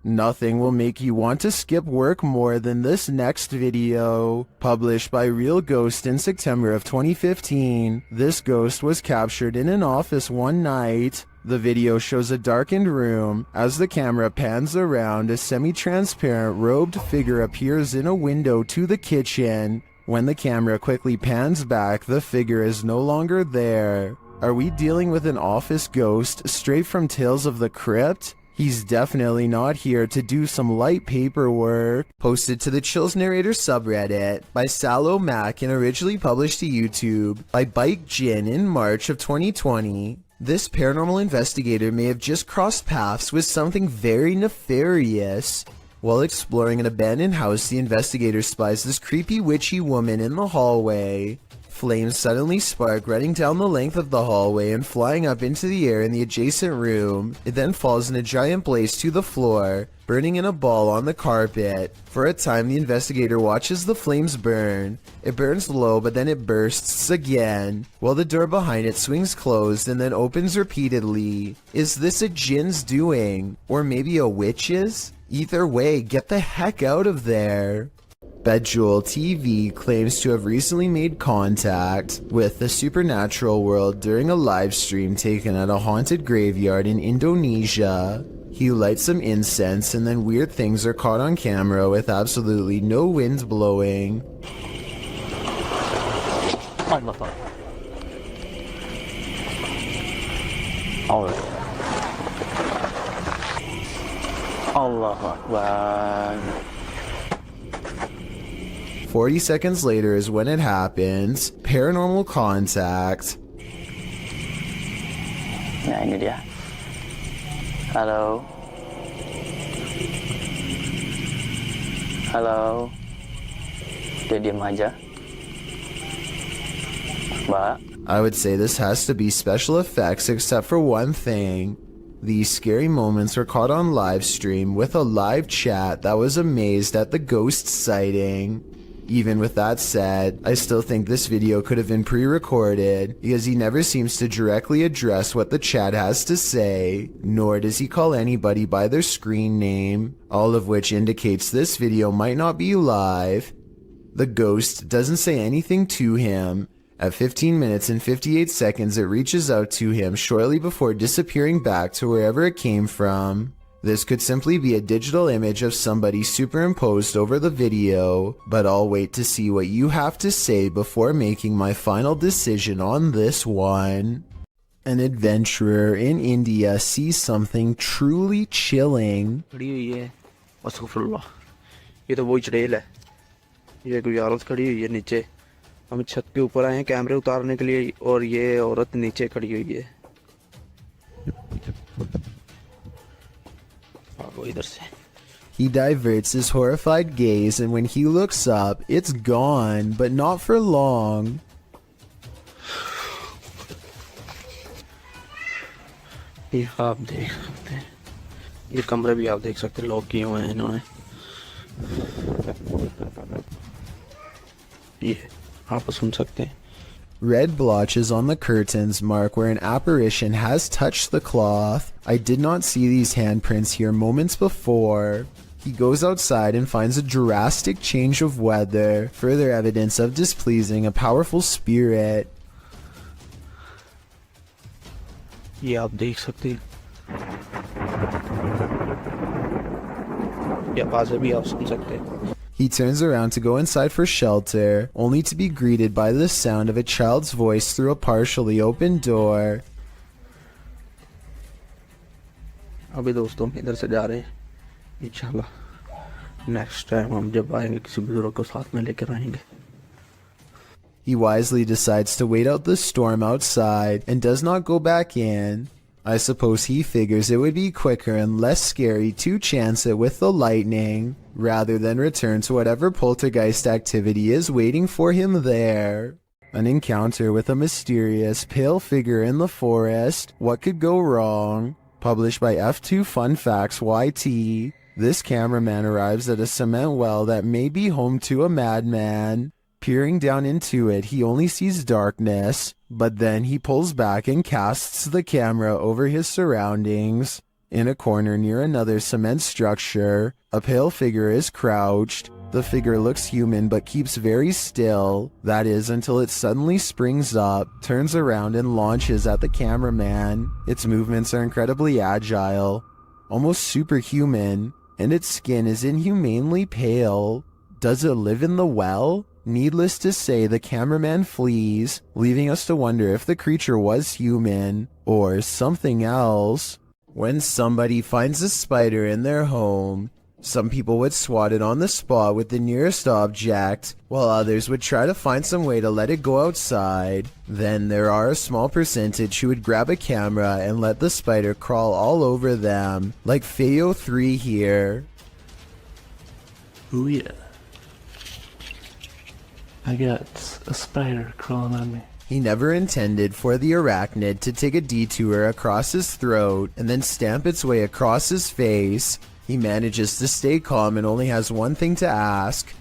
Nothing will make you want to skip work more than this next video. Published by Real Ghost in September of 2015, this ghost was captured in an office one night. The video shows a darkened room. As the camera pans around, a semi-transparent robed figure appears in a window to the kitchen. When the camera quickly pans back, the figure is no longer there. Are we dealing with an office ghost straight from Tales of the Crypt? He's definitely not here to do some light paperwork. Posted to the Chills Narrator subreddit by Sallow Mac and originally published to YouTube by Bike Jin in March of 2020. This paranormal investigator may have just crossed paths with something very nefarious. While exploring an abandoned house, the investigator spies this creepy witchy woman in the hallway. Flames suddenly spark, running down the length of the hallway and flying up into the air in the adjacent room. It then falls in a giant blaze to the floor, burning in a ball on the carpet. For a time, the investigator watches the flames burn. It burns low, but then it bursts again, while the door behind it swings closed and then opens repeatedly. Is this a djinn's doing? Or maybe a witch's? Either way, get the heck out of there. Bejewel TV claims to have recently made contact with the supernatural world during a live stream taken at a haunted graveyard in Indonesia. He lights some incense and then weird things are caught on camera with absolutely no wind blowing. Allah Akbar. 40 seconds later is when it happens. Paranormal contact. Nah, ini dia. Halo. Halo. Dia diam aja. Mbak. I would say this has to be special effects except for one thing. These scary moments were caught on live stream with a live chat that was amazed at the ghost sighting. Even with that said, I still think this video could have been pre-recorded because he never seems to directly address what the chat has to say, nor does he call anybody by their screen name, all of which indicates this video might not be live. The ghost doesn't say anything to him. At 15 minutes and 58 seconds it reaches out to him shortly before disappearing back to wherever it came from. This could simply be a digital image of somebody superimposed over the video, but I'll wait to see what you have to say before making my final decision on this one. An adventurer in India sees something truly chilling. खड़ी हुई है अस्तगफुरुल्लाह ये तो वही चुड़ैल है ये कोई औरत खड़ी हुई है नीचे हम छत के ऊपर आए हैं कैमरे उतारने के लिए और ये औरत नीचे खड़ी हुई है भागो इधर से He diverts his horrified gaze and when he looks up, it's gone, but not for long. ये आप देख सकते हैं ये कमरे भी आप देख सकते हैं लॉक किए हुए हैं इन्होंने ये आप सुन सकते हैं Red blotches on the curtains mark where an apparition has touched the cloth. I did not see these handprints here moments before. He goes outside and finds a drastic change of weather, further evidence of displeasing a powerful spirit. ये आप देख सकते हैं ये आवाज़ें भी आप सुन सकते हैं He turns around to go inside for shelter, only to be greeted by the sound of a child's voice through a partially open door. अभी दोस्तों हम इधर से जा रहे हैं इंशाल्लाह नेक्स्ट टाइम हम जब आएंगे किसी बुजुर्ग को साथ में लेकर आएंगे He wisely decides to wait out the storm outside and does not go back in. I suppose he figures it would be quicker and less scary to chance it with the lightning, rather than return to whatever poltergeist activity is waiting for him there. An encounter with a mysterious, pale figure in the forest. What could go wrong? Published by F2 Fun Facts YT. This cameraman arrives at a cement well that may be home to a madman. Peering down into it, he only sees darkness, but then he pulls back and casts the camera over his surroundings. In a corner near another cement structure, a pale figure is crouched. The figure looks human but keeps very still. That is until it suddenly springs up, turns around and launches at the cameraman. Its movements are incredibly agile, almost superhuman, and its skin is inhumanely pale. Does it live in the well? Needless to say, the cameraman flees, leaving us to wonder if the creature was human or something else. When somebody finds a spider in their home, some people would swat it on the spot with the nearest object, while others would try to find some way to let it go outside. Then there are a small percentage who would grab a camera and let the spider crawl all over them, like Feo 3 here. Oh yeah. I got a spider crawling on me. He never intended for the arachnid to take a detour across his throat and then stamp its way across his face. He manages to stay calm and only has one thing to ask.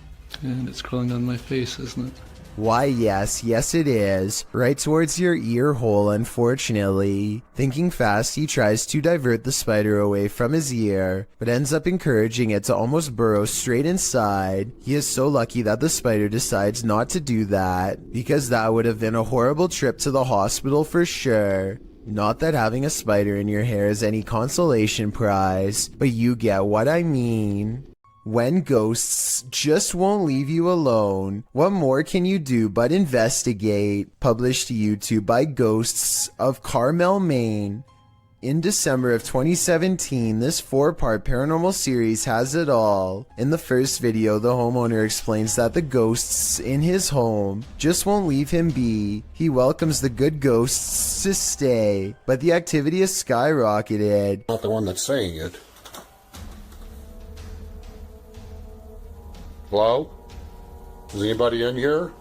And it's crawling on my face, isn't it? Why, yes it is. Right towards your ear hole, unfortunately. Thinking fast, he tries to divert the spider away from his ear, but ends up encouraging it to almost burrow straight inside. He is so lucky that the spider decides not to do that, because that would have been a horrible trip to the hospital for sure. Not that having a spider in your hair is any consolation prize, but you get what I mean. When ghosts just won't leave you alone, what more can you do but investigate? Published to YouTube by Ghosts of Carmel, Maine. In December of 2017, this 4-part paranormal series has it all. In the first video, the homeowner explains that the ghosts in his home just won't leave him be. He welcomes the good ghosts to stay, but the activity has skyrocketed. Not the one that's saying it. Hello? Is anybody in here?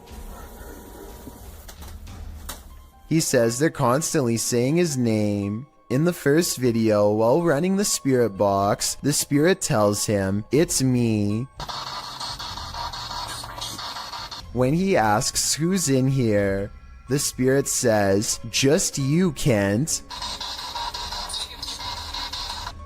He says they're constantly saying his name. In the first video, while running the spirit box, the spirit tells him, "It's me." When he asks who's in here, the spirit says, "Just you, Kent."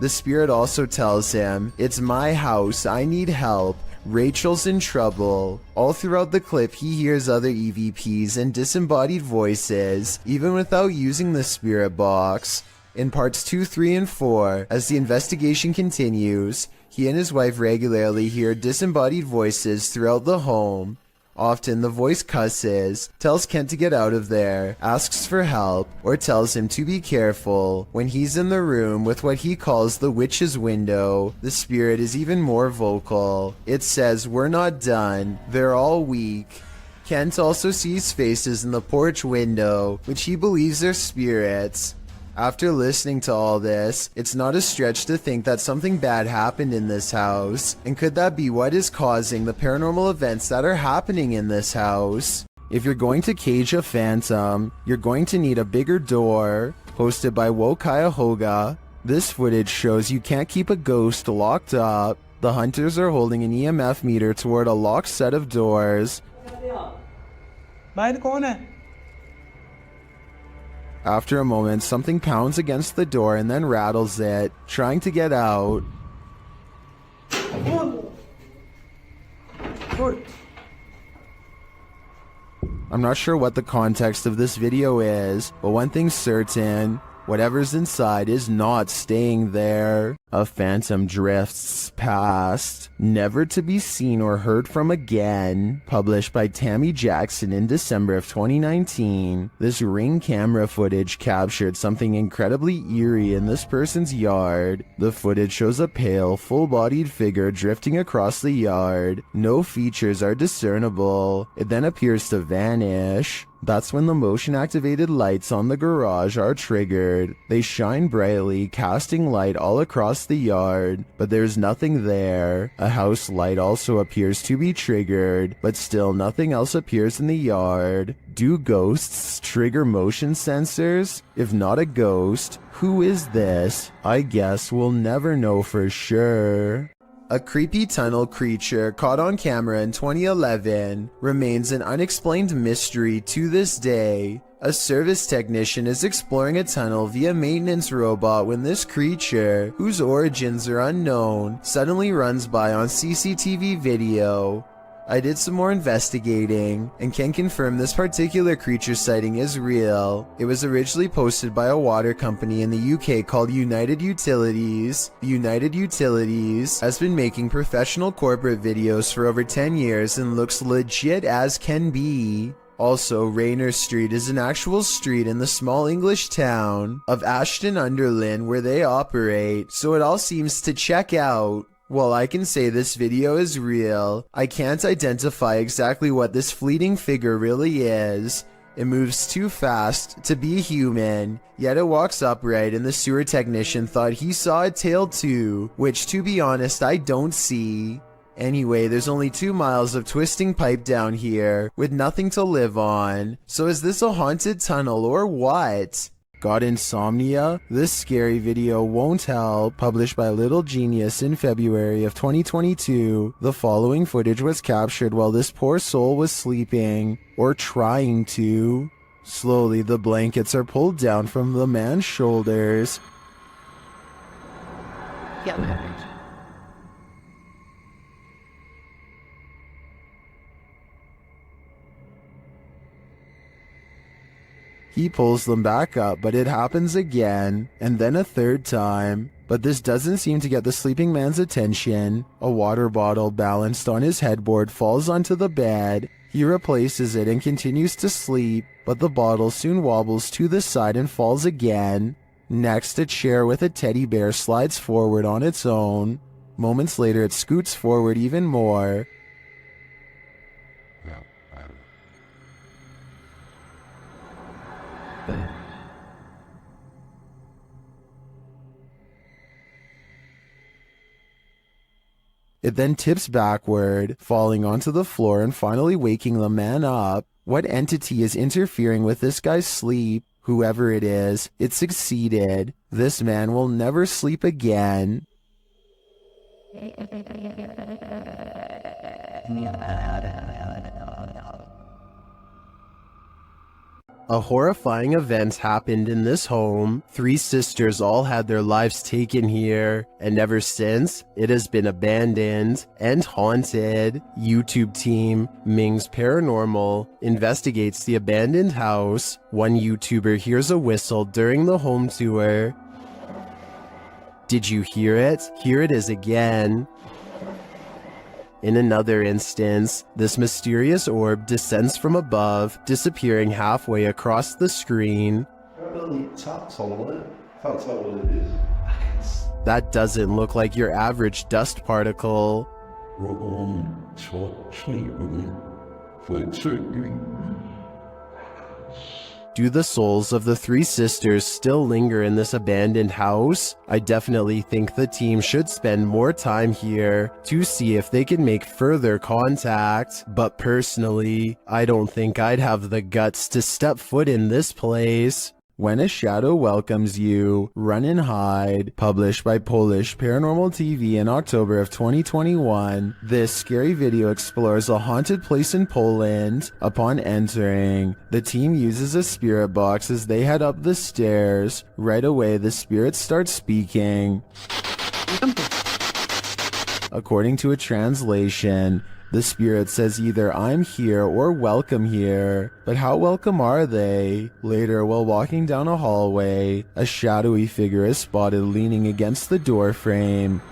The spirit also tells him, "It's my house, I need help. Rachel's in trouble." All throughout the clip, he hears other EVPs and disembodied voices, even without using the spirit box. In parts 2, 3, and 4, as the investigation continues, he and his wife regularly hear disembodied voices throughout the home. Often the voice cusses, tells Kent to get out of there, asks for help, or tells him to be careful. When he's in the room with what he calls the witch's window, the spirit is even more vocal. It says, "We're not done. They're all weak." Kent also sees faces in the porch window, which he believes are spirits. After listening to all this, it's not a stretch to think that something bad happened in this house. And could that be what is causing the paranormal events that are happening in this house? If you're going to cage a phantom, you're going to need a bigger door. Posted by Wokayahoga. This footage shows you can't keep a ghost locked up. The hunters are holding an EMF meter toward a locked set of doors. बाहर कौन है? After a moment, something pounds against the door and then rattles it, trying to get out. I'm not sure what the context of this video is, but one thing's certain, whatever's inside is not staying there. A phantom drifts past, never to be seen or heard from again. Published by Tammy Jackson in December of 2019, this Ring camera footage captured something incredibly eerie in this person's yard. The footage shows a pale, full-bodied figure drifting across the yard. No features are discernible. It then appears to vanish. That's when the motion-activated lights on the garage are triggered. They shine brightly, casting light all across the yard, but there's nothing there. A house light also appears to be triggered, but still nothing else appears in the yard. Do ghosts trigger motion sensors? If not a ghost, who is this? I guess we'll never know for sure. A creepy tunnel creature caught on camera in 2011 remains an unexplained mystery to this day. A service technician is exploring a tunnel via maintenance robot when this creature, whose origins are unknown, suddenly runs by on CCTV video. I did some more investigating and can confirm this particular creature sighting is real. It was originally posted by a water company in the UK called United Utilities. United Utilities has been making professional corporate videos for over 10 years and looks legit as can be. Also, Raynor Street is an actual street in the small English town of Ashton-under-Lyne where they operate, so it all seems to check out. While I can say this video is real, I can't identify exactly what this fleeting figure really is. It moves too fast to be human, yet it walks upright and the sewer technician thought he saw a tail too, which to be honest I don't see. Anyway, there's only 2 miles of twisting pipe down here, with nothing to live on. So is this a haunted tunnel or what? Got insomnia? This scary video won't help. Published by Little Genius in February of 2022, the following footage was captured while this poor soul was sleeping, or trying to. Slowly, the blankets are pulled down from the man's shoulders. He pulls them back up, but it happens again, and then a third time. But this doesn't seem to get the sleeping man's attention. A water bottle balanced on his headboard falls onto the bed. He replaces it and continues to sleep, but the bottle soon wobbles to the side and falls again. Next, a chair with a teddy bear slides forward on its own. Moments later, it scoots forward even more. It then tips backward, falling onto the floor and finally waking the man up. What entity is interfering with this guy's sleep? Whoever it is, it succeeded. This man will never sleep again. A horrifying event happened in this home. 3 sisters all had their lives taken here, and ever since, it has been abandoned and haunted. YouTube team Ming's Paranormal investigates the abandoned house. One YouTuber hears a whistle during the home tour. Did you hear it? Here it is again. In another instance, this mysterious orb descends from above, disappearing halfway across the screen. That doesn't look like your average dust particle. Do the souls of the 3 sisters still linger in this abandoned house? I definitely think the team should spend more time here to see if they can make further contact. But personally, I don't think I'd have the guts to step foot in this place. When a Shadow Welcomes You, Run and Hide, published by Polish Paranormal TV in October of 2021, this scary video explores a haunted place in Poland. Upon entering, the team uses a spirit box as they head up the stairs. Right away, the spirit starts speaking. According to a translation, the spirit says either "I'm here" or "welcome here." But how welcome are they? Later, while walking down a hallway, a shadowy figure is spotted leaning against the door frame.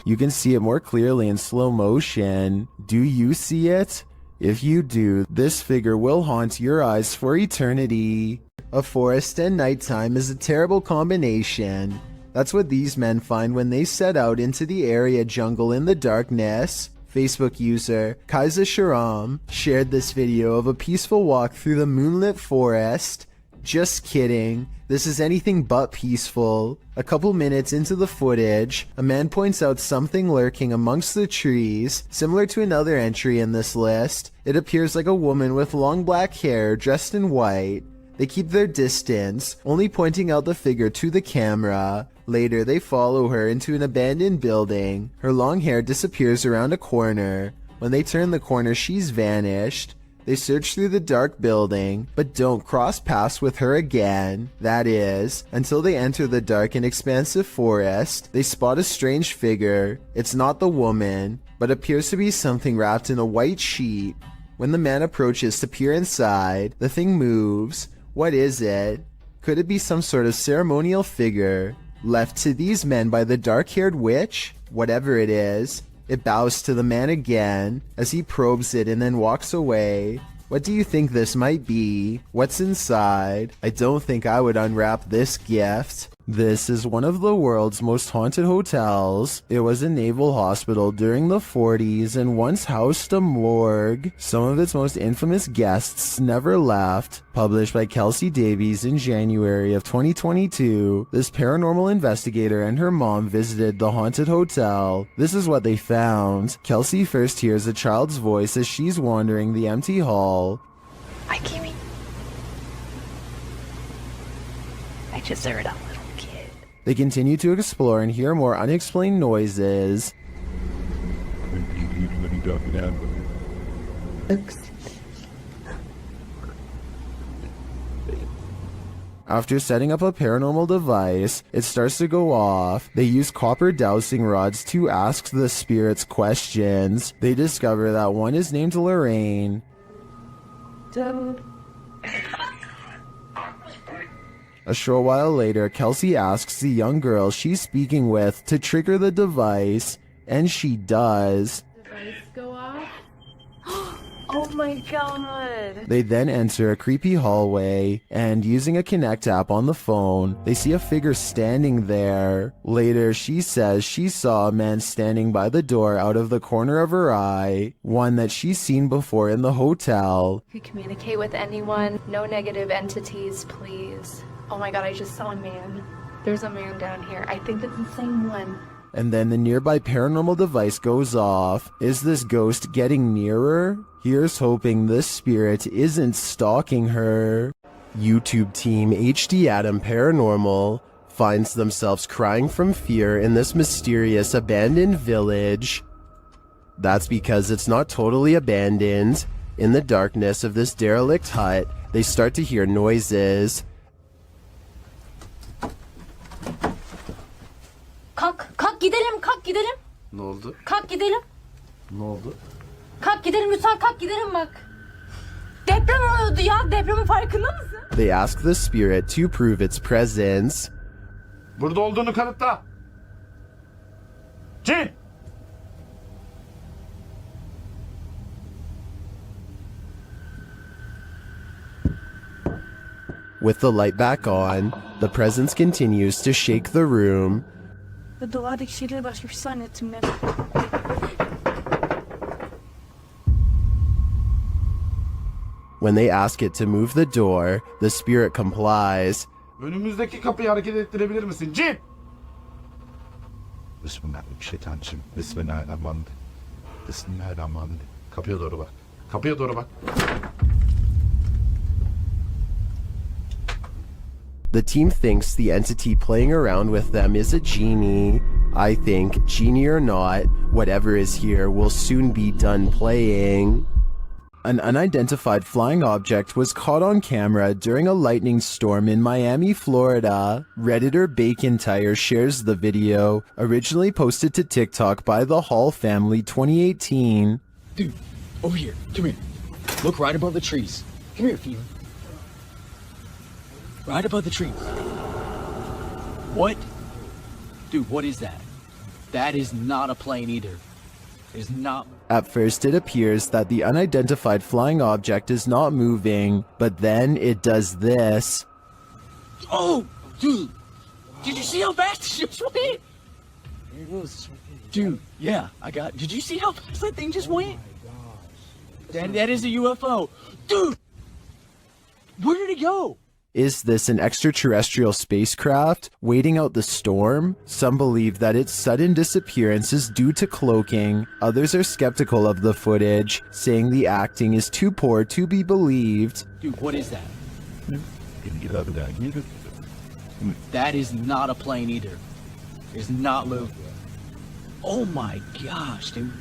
You can see it more clearly in slow motion. Do you see it? If you do, this figure will haunt your eyes for eternity. A forest and nighttime is a terrible combination. That's what these men find when they set out into the area jungle in the darkness. Facebook user Kaiser Sharam shared this video of a peaceful walk through the moonlit forest. Just kidding, this is anything but peaceful. A couple minutes into the footage, a man points out something lurking amongst the trees, similar to another entry in this list. It appears like a woman with long black hair dressed in white. They keep their distance, only pointing out the figure to the camera. Later, they follow her into an abandoned building. Her long hair disappears around a corner. When they turn the corner, she's vanished. They search through the dark building, but don't cross paths with her again. That is, until they enter the dark and expansive forest. They spot a strange figure. It's not the woman, but appears to be something wrapped in a white sheet. When the man approaches to peer inside, the thing moves. What is it? Could it be some sort of ceremonial figure left to these men by the dark-haired witch? Whatever it is, it bows to the man again as he probes it and then walks away. What do you think this might be? What's inside? I don't think I would unwrap this gift. This is one of the world's most haunted hotels. It was a naval hospital during the 40s and once housed a morgue. Some of its most infamous guests never left. Published by Kelsey Davies in January of 2022, this paranormal investigator and her mom visited the haunted hotel. This is what they found. Kelsey first hears a child's voice as she's wandering the empty hall. Hi, Kimmy. I just heard a little kid. They continue to explore and hear more unexplained noises. After setting up a paranormal device, it starts to go off. They use copper dowsing rods to ask the spirits questions. They discover that one is named Lorraine. A short while later, Kelsey asks the young girl she's speaking with to trigger the device, and she does. Device go off? Oh my god. They then enter a creepy hallway, and using a Connect app on the phone, they see a figure standing there. Later, she says she saw a man standing by the door out of the corner of her eye, one that she's seen before in the hotel. You communicate with anyone. No negative entities, please. Oh my god, I just saw a man. There's a man down here. I think it's the same one. And then the nearby paranormal device goes off. Is this ghost getting nearer? Here's hoping this spirit isn't stalking her. YouTube team HD Adam Paranormal finds themselves crying from fear in this mysterious abandoned village. That's because it's not totally abandoned. In the darkness of this derelict hut, they start to hear noises. Kalk gidelim, kalk gidelim. Ne oldu? Kalk gidelim. Ne oldu? Kalk gidelim lütfen, kalk gidelim bak. Deprem oluyordu ya, depremin farkında mısın? They ask the spirit to prove its presence. Burada olduğunu kanıtla. Cin! With the light back on, the presence continues to shake the room. Duvardaki şeyleri başka bir şey zannettim ben. When they ask it to move the door, the spirit complies. Önümüzdeki kapıyı hareket ettirebilir misin? Cin! Bismillahirrahmanirrahim. Bismillahirrahmanirrahim. Bismillahirrahmanirrahim. Kapıya doğru bak. Kapıya doğru bak. The team thinks the entity playing around with them is a genie. I think, genie or not, whatever is here will soon be done playing. An unidentified flying object was caught on camera during a lightning storm in Miami, Florida. Redditor Bacon Tire shares the video, originally posted to TikTok by the Hall family 2018. Dude, over here. Come here. Look right above the trees. Come here, Fever. Right above the trees. What? Dude, what is that? That is not a plane either. It is not. At first, it appears that the unidentified flying object is not moving, but then it does this. Oh, dude. Did you see how fast it just went? There it goes. Dude, yeah, did you see how fast that thing just went? That is a UFO. Dude! Where did it go? Is this an extraterrestrial spacecraft waiting out the storm? Some believe that its sudden disappearance is due to cloaking. Others are skeptical of the footage, saying the acting is too poor to be believed. Dude, what is that? That is not a plane either. It's not moving. Oh my gosh, dude.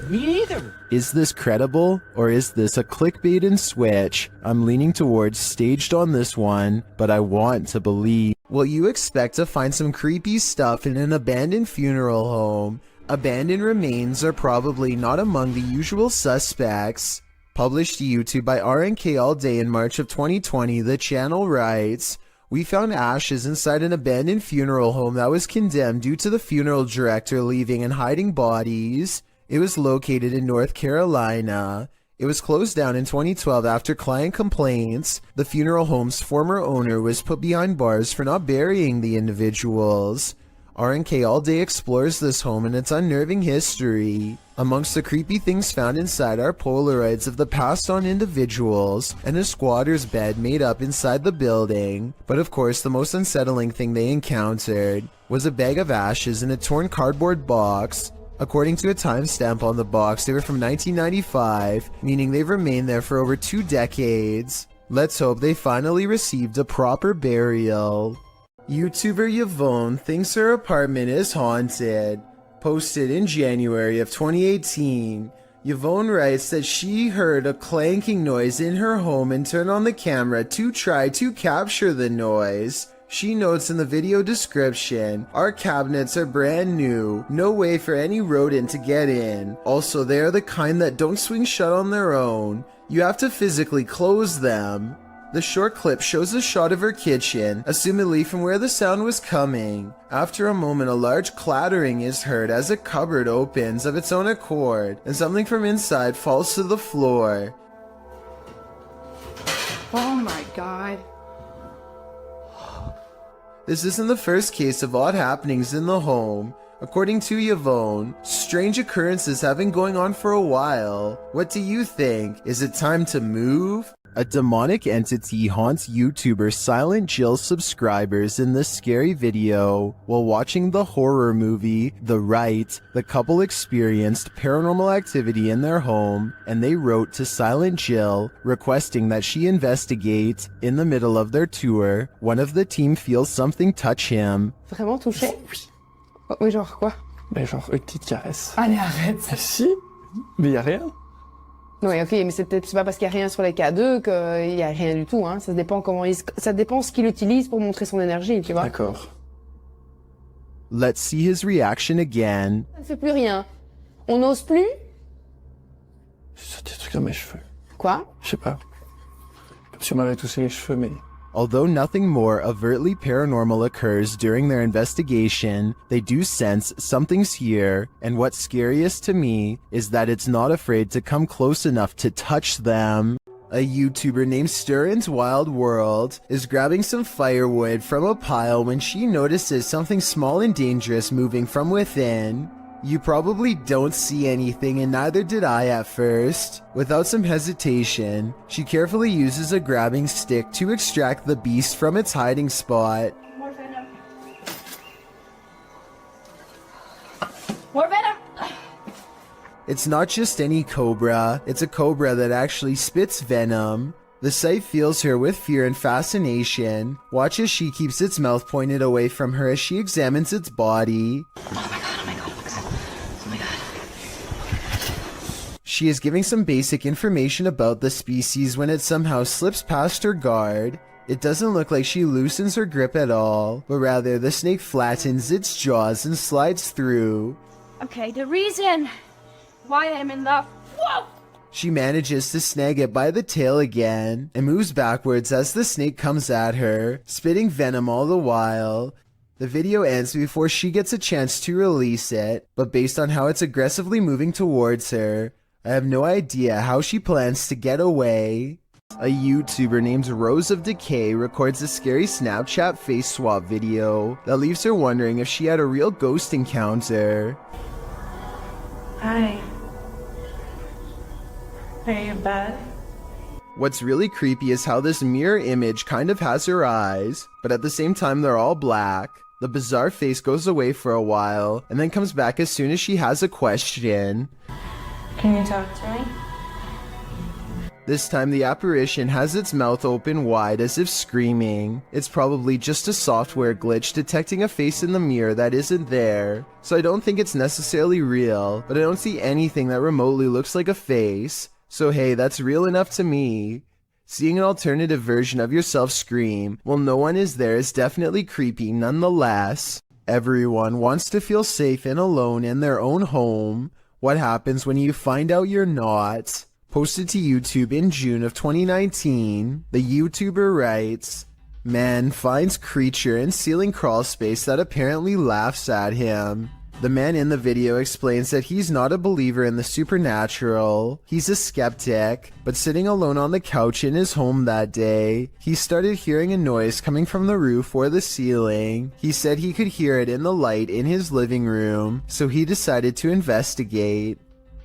Me neither. Is this credible, or is this a clickbait and switch? I'm leaning towards staged on this one, but I want to believe. Well, you expect to find some creepy stuff in an abandoned funeral home. Abandoned remains are probably not among the usual suspects. Published to YouTube by RNK All Day in March of 2020, the channel writes, "We found ashes inside an abandoned funeral home that was condemned due to the funeral director leaving and hiding bodies. It was located in North Carolina. It was closed down in 2012 after client complaints. The funeral home's former owner was put behind bars for not burying the individuals." RNK All Day explores this home and its unnerving history. Amongst the creepy things found inside are Polaroids of the passed on individuals and a squatter's bed made up inside the building. But of course, the most unsettling thing they encountered was a bag of ashes in a torn cardboard box. According to a timestamp on the box, they were from 1995, meaning they've remained there for over 2 decades. Let's hope they finally received a proper burial. YouTuber Yvonne thinks her apartment is haunted. Posted in January of 2018, Yvonne writes that she heard a clanking noise in her home and turned on the camera to try to capture the noise. She notes in the video description, "Our cabinets are brand new, no way for any rodent to get in. Also, they are the kind that don't swing shut on their own. You have to physically close them." The short clip shows a shot of her kitchen, assumedly from where the sound was coming. After a moment, a large clattering is heard as a cupboard opens of its own accord, and something from inside falls to the floor. Oh my god. This isn't the first case of odd happenings in the home. According to Yvonne, strange occurrences have been going on for a while. What do you think? Is it time to move? A demonic entity haunts YouTuber Silent Jill subscribers in this scary video. While watching the horror movie The Rite, the couple experienced paranormal activity in their home, and they wrote to Silent Jill requesting that she investigate. In the middle of their tour, one of the team feels something touch him. Vraiment touché? Oui. Oh, mais genre quoi? Ben genre une petite caresse. Allez, arrête. Ah, si, mais y a rien. Oui, ok, mais c'est pas parce qu'il y a rien sur les K2 qu'il y a rien du tout, hein. Ça dépend ça dépend ce qu'il utilise pour montrer son énergie, tu vois. D'accord. Let's see his reaction again. Ça ne fait plus rien. On n'ose plus? C'est des trucs dans mes cheveux. Quoi? Je sais pas. Comme si on m'avait touché les cheveux, mais... Although nothing more overtly paranormal occurs during their investigation, they do sense something's here, and what's scariest to me is that it's not afraid to come close enough to touch them. A YouTuber named Stirrin's Wild World is grabbing some firewood from a pile when she notices something small and dangerous moving from within. You probably don't see anything, and neither did I at first. Without some hesitation, she carefully uses a grabbing stick to extract the beast from its hiding spot. More venom. More venom! It's not just any cobra, it's a cobra that actually spits venom. The sight fills her with fear and fascination. Watch as she keeps its mouth pointed away from her as she examines its body. She is giving some basic information about the species when it somehow slips past her guard. It doesn't look like she loosens her grip at all, but rather the snake flattens its jaws and slides through. Okay, the reason why I'm in the... Whoa! She manages to snag it by the tail again, and moves backwards as the snake comes at her, spitting venom all the while. The video ends before she gets a chance to release it, but based on how it's aggressively moving towards her, I have no idea how she plans to get away. A YouTuber named Rose of Decay records a scary Snapchat face swap video that leaves her wondering if she had a real ghost encounter. Hi. Are you bad? What's really creepy is how this mirror image kind of has her eyes, but at the same time they're all black. The bizarre face goes away for a while, and then comes back as soon as she has a question. Can you talk to me? This time the apparition has its mouth open wide as if screaming. It's probably just a software glitch detecting a face in the mirror that isn't there. So I don't think it's necessarily real, but I don't see anything that remotely looks like a face. So hey, that's real enough to me. Seeing an alternative version of yourself scream while no one is there is definitely creepy nonetheless. Everyone wants to feel safe and alone in their own home. What happens when you find out you're not? Posted to YouTube in June of 2019, the YouTuber writes, "Man finds creature in ceiling crawl space that apparently laughs at him." The man in the video explains that he's not a believer in the supernatural, he's a skeptic, but sitting alone on the couch in his home that day, he started hearing a noise coming from the roof or the ceiling. He said he could hear it in the light in his living room, so he decided to investigate.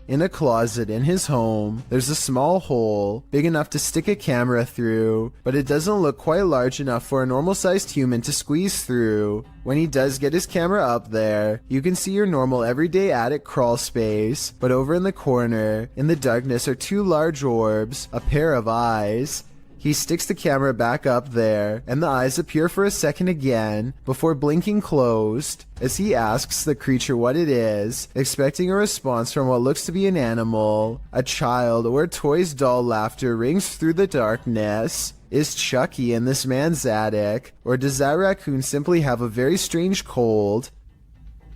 In a closet in his home, there's a small hole, big enough to stick a camera through, but it doesn't look quite large enough for a normal-sized human to squeeze through. When he does get his camera up there, you can see your normal everyday attic crawl space, but over in the corner, in the darkness are two large orbs, a pair of eyes. He sticks the camera back up there, and the eyes appear for a second again, before blinking closed, as he asks the creature what it is, expecting a response from what looks to be an animal. A child or toy's doll laughter rings through the darkness. Is Chucky in this man's attic, or does that raccoon simply have a very strange cold?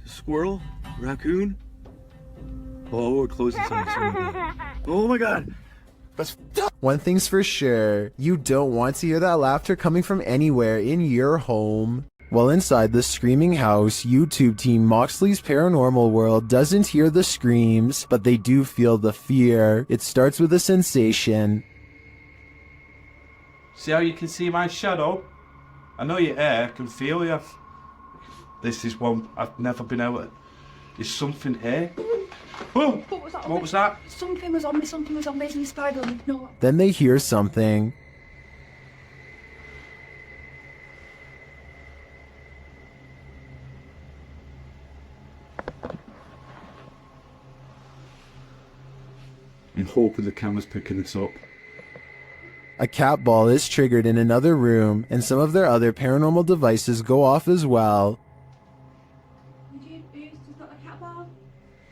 Squirrel? Raccoon? Oh, it closes on. Oh my god! One thing's for sure, you don't want to hear that laughter coming from anywhere in your home. While inside the screaming house, YouTube team Moxley's Paranormal World doesn't hear the screams, but they do feel the fear. It starts with a sensation. See how you can see my shadow? I know you're here, I can feel you. This is one I've never been able to... There's something here. Oh, what was that? Something was on me, basically spider. No. Then they hear something. I'm hoping the camera's picking this up. A cat ball is triggered in another room, and some of their other paranormal devices go off as well.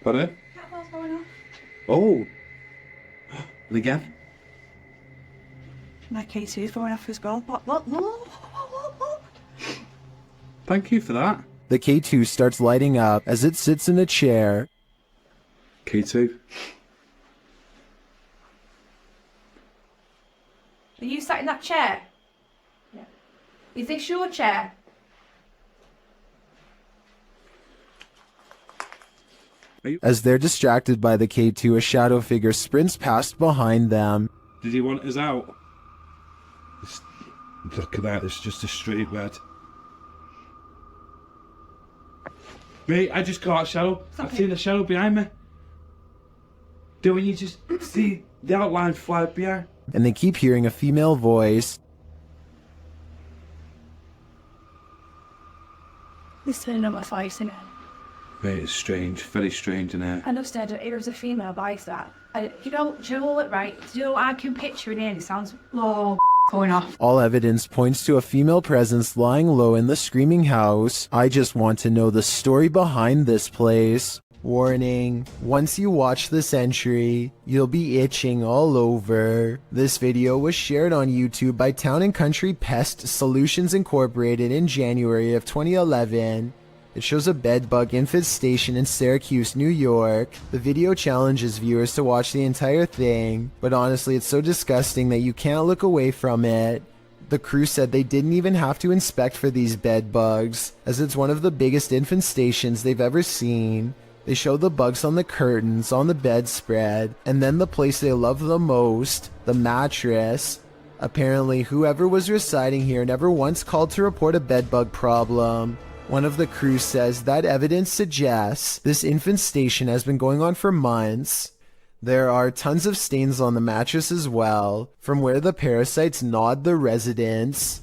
Pardon? Cat ball's going off. Oh! And again? My K2's going off as well. What? Thank you for that. The K2 starts lighting up as it sits in a chair. K2. Are you sat in that chair? Yeah. Is this your chair? As they're distracted by the K2, a shadow figure sprints past behind them. Did he want us out? Look at that, it's just a straight red. Mate, I just got a shadow. I've seen a shadow behind me. Don't you just see the outline fly behind? And they keep hearing a female voice. He's turning on my face, isn't it? Mate, it's strange, very strange in here. I know, said it was a female voice that. You know what, right? I can picture it in. It sounds going off. All evidence points to a female presence lying low in the screaming house. I just want to know the story behind this place. Warning, once you watch this entry, you'll be itching all over. This video was shared on YouTube by Town & Country Pest Solutions Incorporated in January of 2011. It shows a bedbug infestation in Syracuse, New York. The video challenges viewers to watch the entire thing, but honestly it's so disgusting that you can't look away from it. The crew said they didn't even have to inspect for these bedbugs, as it's one of the biggest infestations they've ever seen. They show the bugs on the curtains, on the bedspread, and then the place they love the most, the mattress. Apparently, whoever was residing here never once called to report a bedbug problem. One of the crew says that evidence suggests this infestation has been going on for months. There are tons of stains on the mattress as well, from where the parasites gnawed the residents.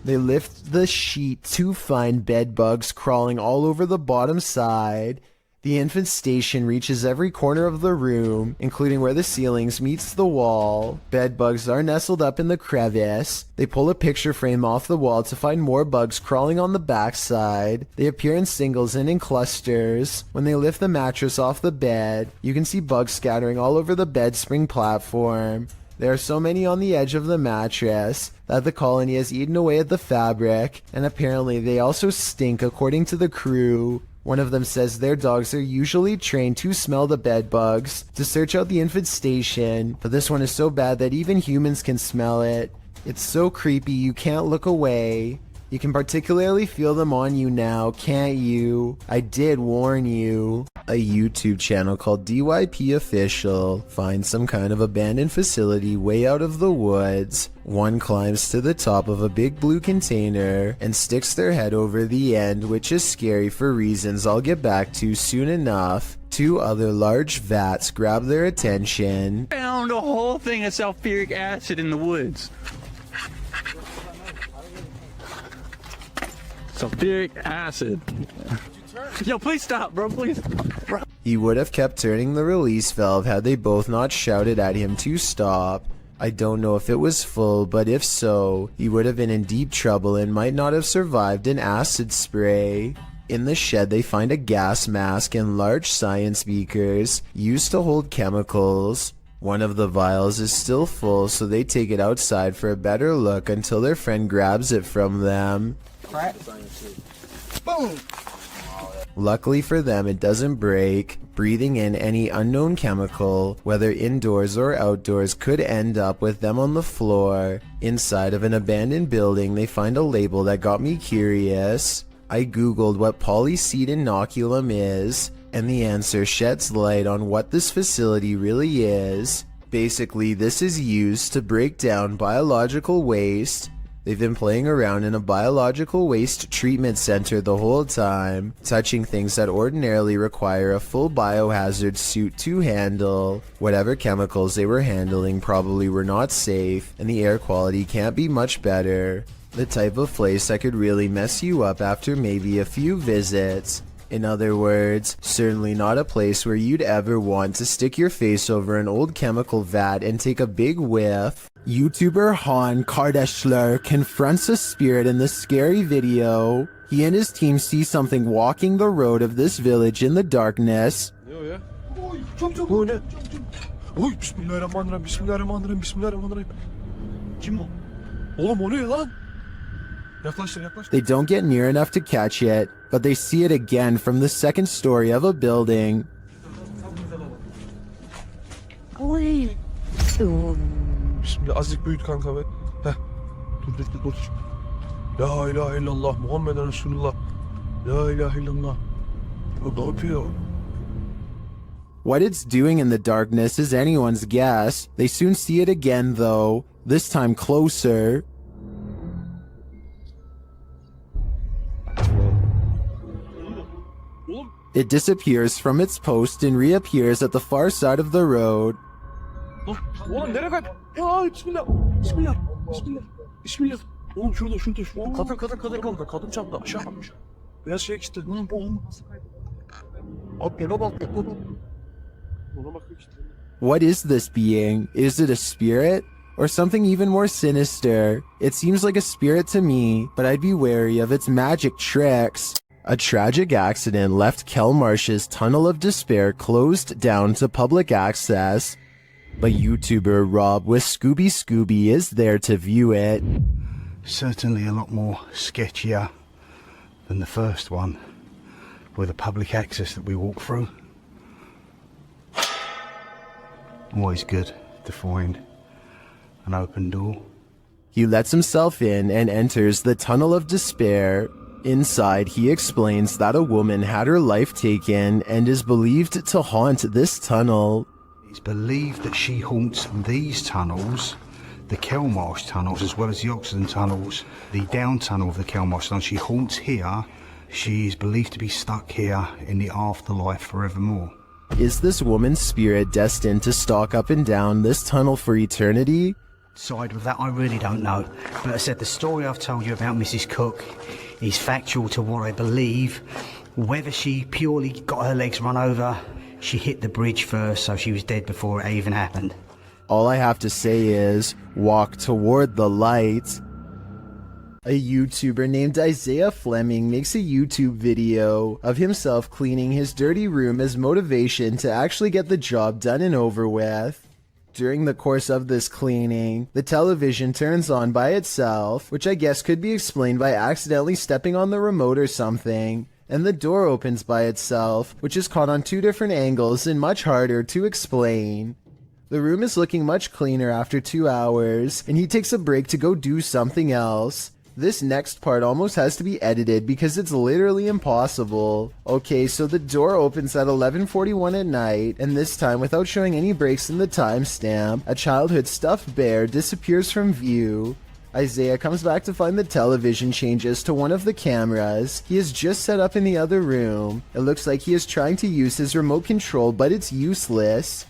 They lift the sheet to find bedbugs crawling all over the bottom side, The infestation reaches every corner of the room, including where the ceilings meets the wall. Bed bugs are nestled up in the crevice. They pull a picture frame off the wall to find more bugs crawling on the backside. They appear in singles and in clusters. When they lift the mattress off the bed, you can see bugs scattering all over the bed spring platform. There are so many on the edge of the mattress that the colony has eaten away at the fabric, and apparently they also stink according to the crew. One of them says their dogs are usually trained to smell the bed bugs to search out the infestation, but this one is so bad that even humans can smell it. It's so creepy you can't look away. You can particularly feel them on you now, can't you? I did warn you. A YouTube channel called DYP Official finds some kind of abandoned facility way out of the woods. One climbs to the top of a big blue container and sticks their head over the end, which is scary for reasons I'll get back to soon enough. Two other large vats grab their attention. Found a whole thing of sulfuric acid in the woods. Sulfuric acid. Yo, please stop, bro, please. Bro. He would have kept turning the release valve had they both not shouted at him to stop. I don't know if it was full, but if so, he would have been in deep trouble and might not have survived an acid spray. In the shed, they find a gas mask and large science beakers used to hold chemicals. One of the vials is still full, so they take it outside for a better look until their friend grabs it from them. Boom! Luckily for them, it doesn't break. Breathing in any unknown chemical, whether indoors or outdoors, could end up with them on the floor. Inside of an abandoned building, they find a label that got me curious. I googled what polyseed inoculum is, and the answer sheds light on what this facility really is. Basically, this is used to break down biological waste. They've been playing around in a biological waste treatment center the whole time, touching things that ordinarily require a full biohazard suit to handle. Whatever chemicals they were handling probably were not safe, and the air quality can't be much better. The type of place that could really mess you up after maybe a few visits. In other words, certainly not a place where you'd ever want to stick your face over an old chemical vat and take a big whiff. YouTuber Han Kardashler confronts a spirit in this scary video. He and his team see something walking the road of this village in the darkness. Bu ne? Oy bismillahirrahmanirrahim, bismillahirrahmanirrahim, bismillahirrahmanirrahim. Kim o? Oğlum o ne lan? Yaklaştır, yaklaştır. They don't get near enough to catch it, but they see it again from the second story of a building. Oy. Bismillah, azıcık büyüt kanka be. Heh. Dur. La ilahe illallah, Muhammeden Resulullah. La ilahe illallah. Ne yapıyor? What it's doing in the darkness is anyone's guess. They soon see it again though, this time closer. It disappears from its post and reappears at the far side of the road. Oğlum nereye kaç? Ya bismillah. Bismillah. Bismillah. Bismillah. Oğlum şurada. Kadın çarptı. Aşağı atmış. Beyaz şey işte. Oğlum. At gel bak. Ona bak işte. What is this being? Is it a spirit? Or something even more sinister? It seems like a spirit to me, but I'd be wary of its magic tricks. A tragic accident left Kelmarsh's Tunnel of Despair closed down to public access, but YouTuber Rob with Scooby is there to view it. Certainly a lot more sketchier than the first one, with the public access that we walk through. Always good to find an open door. He lets himself in and enters the Tunnel of Despair. Inside, he explains that a woman had her life taken and is believed to haunt this tunnel. It's believed that she haunts these tunnels, the Kelmarsh tunnels, as well as the Oxenden tunnels, the down tunnel of the Kelmarsh tunnel. She haunts here. She is believed to be stuck here in the afterlife forevermore. Is this woman's spirit destined to stalk up and down this tunnel for eternity? Side with that, I really don't know. But I said the story I've told you about Mrs. Cook is factual to what I believe Whether she purely got her legs run over, she hit the bridge first, so she was dead before it even happened. All I have to say is, walk toward the light. A YouTuber named Isaiah Fleming makes a YouTube video of himself cleaning his dirty room as motivation to actually get the job done and over with. During the course of this cleaning, the television turns on by itself, which I guess could be explained by accidentally stepping on the remote or something, and the door opens by itself, which is caught on 2 different angles and much harder to explain. The room is looking much cleaner after 2 hours, and he takes a break to go do something else. This next part almost has to be edited because it's literally impossible. Okay, so the door opens at 11:41 at night, and this time, without showing any breaks in the timestamp, a childhood stuffed bear disappears from view. Isaiah comes back to find the television changes to one of the cameras he has just set up in the other room. It looks like he is trying to use his remote control, but it's useless.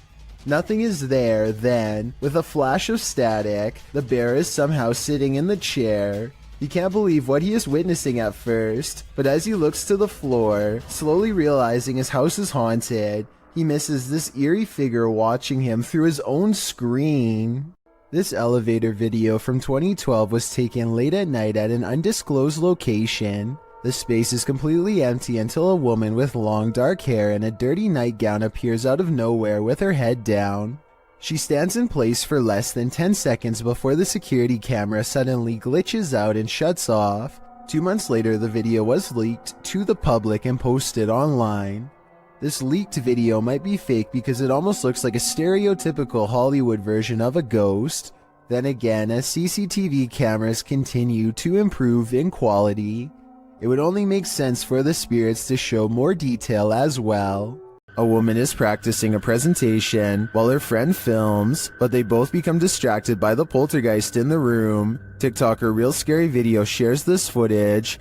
Nothing is there then. With a flash of static, the bear is somehow sitting in the chair. He can't believe what he is witnessing at first, but as he looks to the floor, slowly realizing his house is haunted, he misses this eerie figure watching him through his own screen. This elevator video from 2012 was taken late at night at an undisclosed location. The space is completely empty until a woman with long dark hair and a dirty nightgown appears out of nowhere with her head down. She stands in place for less than 10 seconds before the security camera suddenly glitches out and shuts off. 2 months later, the video was leaked to the public and posted online. This leaked video might be fake because it almost looks like a stereotypical Hollywood version of a ghost. Then again, as CCTV cameras continue to improve in quality, it would only make sense for the spirits to show more detail as well. A woman is practicing a presentation while her friend films, but they both become distracted by the poltergeist in the room. TikToker Real Scary Video shares this footage.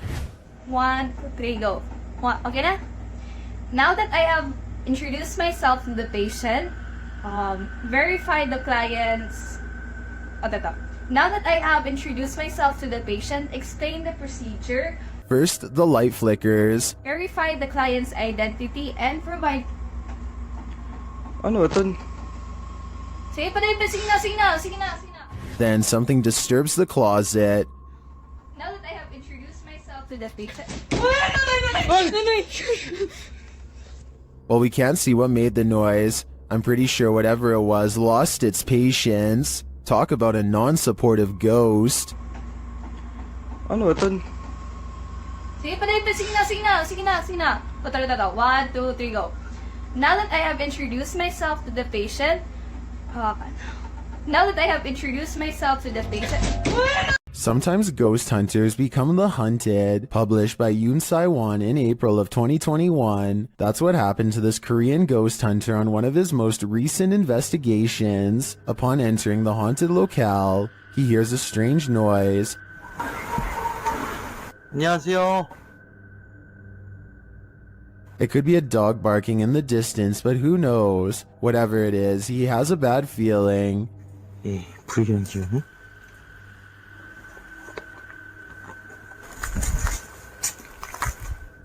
1, 2, 3, go. Okay na? Now that I have introduced myself to the patient, verified the client's... Now that I have introduced myself to the patient, explain the procedure. First, the light flickers. Verify the client's identity and provide... Ano ito? Sige na. Then something disturbs the closet. Now that I have introduced myself to the patient... While we can't see what made the noise, I'm pretty sure whatever it was lost its patience. Talk about a non-supportive ghost. Ano ito? Sige na. 1, 2, 3, go. Now that I have introduced myself to the patient... Sometimes ghost hunters become the hunted. Published by Yoon Sai-won in April of 2021. That's what happened to this Korean ghost hunter on one of his most recent investigations. Upon entering the haunted locale, he hears a strange noise. 안녕하세요. It could be a dog barking in the distance, but who knows? Whatever it is, he has a bad feeling. 예, 불길한 기운.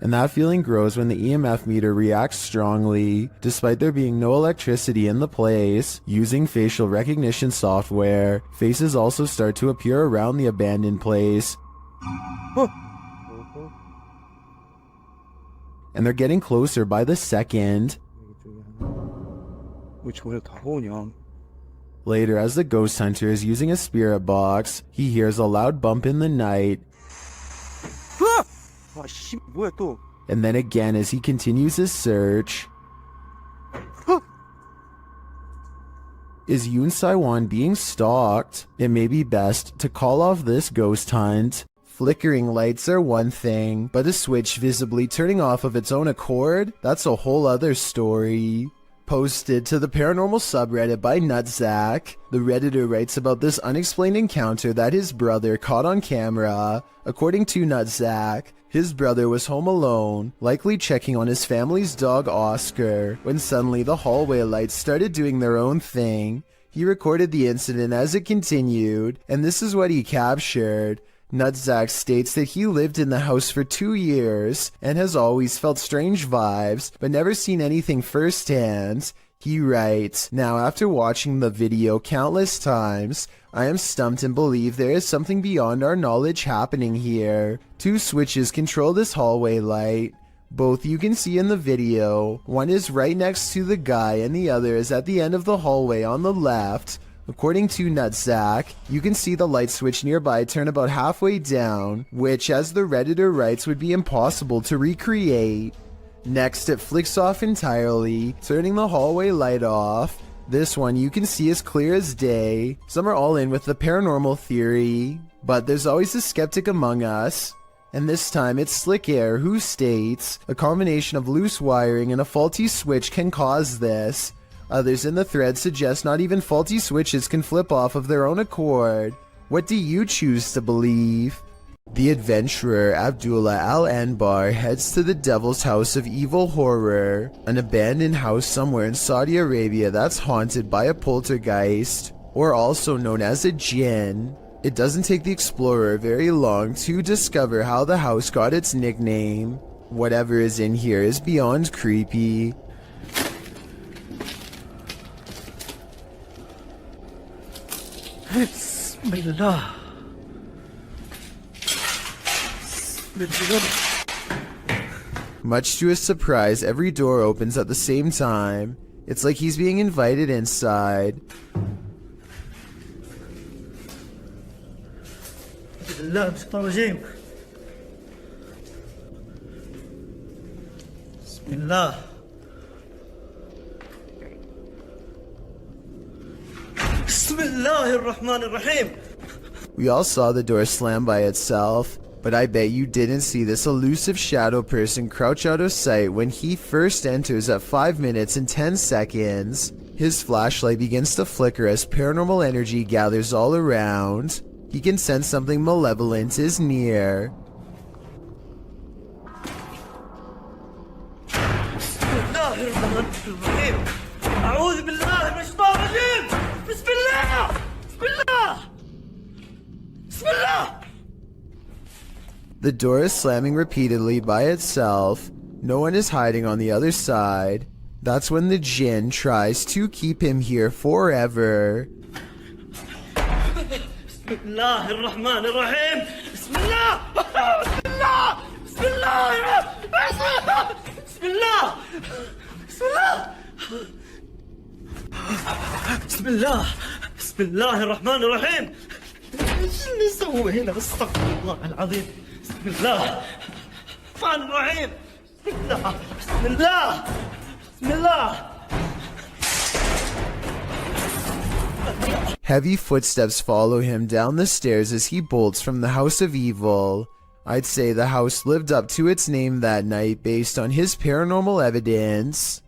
And that feeling grows when the EMF meter reacts strongly, despite there being no electricity in the place. Using facial recognition software, faces also start to appear around the abandoned place. And they're getting closer by the second. Later, as the ghost hunter is using a spirit box, he hears a loud bump in the night. And then again as he continues his search. Is Yoon Sai-won being stalked? It may be best to call off this ghost hunt. Flickering lights are one thing, but a switch visibly turning off of its own accord? That's a whole other story. Posted to the paranormal subreddit by Nutzak, the Redditor writes about this unexplained encounter that his brother caught on camera. According to Nutzak, his brother was home alone, likely checking on his family's dog Oscar, when suddenly the hallway lights started doing their own thing. He recorded the incident as it continued, and this is what he captured. Nutsack states that he lived in the house for 2 years and has always felt strange vibes, but never seen anything firsthand. He writes, "Now after watching the video countless times, I am stumped and believe there is something beyond our knowledge happening here. 2 switches control this hallway light. Both you can see in the video. One is right next to the guy and the other is at the end of the hallway on the left. According to Nutsack, you can see the light switch nearby turn about halfway down, which, as the Redditor writes, would be impossible to recreate. Next, it flicks off entirely, turning the hallway light off. This one you can see as clear as day. Some are all in with the paranormal theory, but there's always a skeptic among us. And this time it's Slick Air who states, a combination of loose wiring and a faulty switch can cause this. Others in the thread suggest not even faulty switches can flip off of their own accord. What do you choose to believe?" The adventurer Abdullah Al-Anbar heads to the Devil's House of Evil Horror, an abandoned house somewhere in Saudi Arabia that's haunted by a poltergeist, or also known as a jinn. It doesn't take the explorer very long to discover how the house got its nickname. Whatever is in here is beyond creepy. Bismillah. Much to his surprise, every door opens at the same time. It's like he's being invited inside. Bismillah, Bismillah. Bismillah. Bismillahirrahmanirrahim. We all saw the door slam by itself, but I bet you didn't see this elusive shadow person crouch out of sight when he first enters at 5 minutes and 10 seconds. His flashlight begins to flicker as paranormal energy gathers all around. He can sense something malevolent is near. Bismillahirrahmanirrahim. A'udhu billahi minash shaitanir rajim. Bismillah. Bismillah. Bismillah. The door is slamming repeatedly by itself. No one is hiding on the other side. That's when the jinn tries to keep him here forever. Bismillahirrahmanirrahim. Bismillah. Bismillah. Bismillah. Bismillah. Bismillah. Bismillah. Bismillahirrahmanirrahim. ايش اللي سوى هنا؟ استغفر الله العظيم. بسم الله الرحمن الرحيم. بسم الله. بسم الله. بسم الله. Heavy footsteps follow him down the stairs as he bolts from the House of Evil. I'd say the house lived up to its name that night based on his paranormal evidence.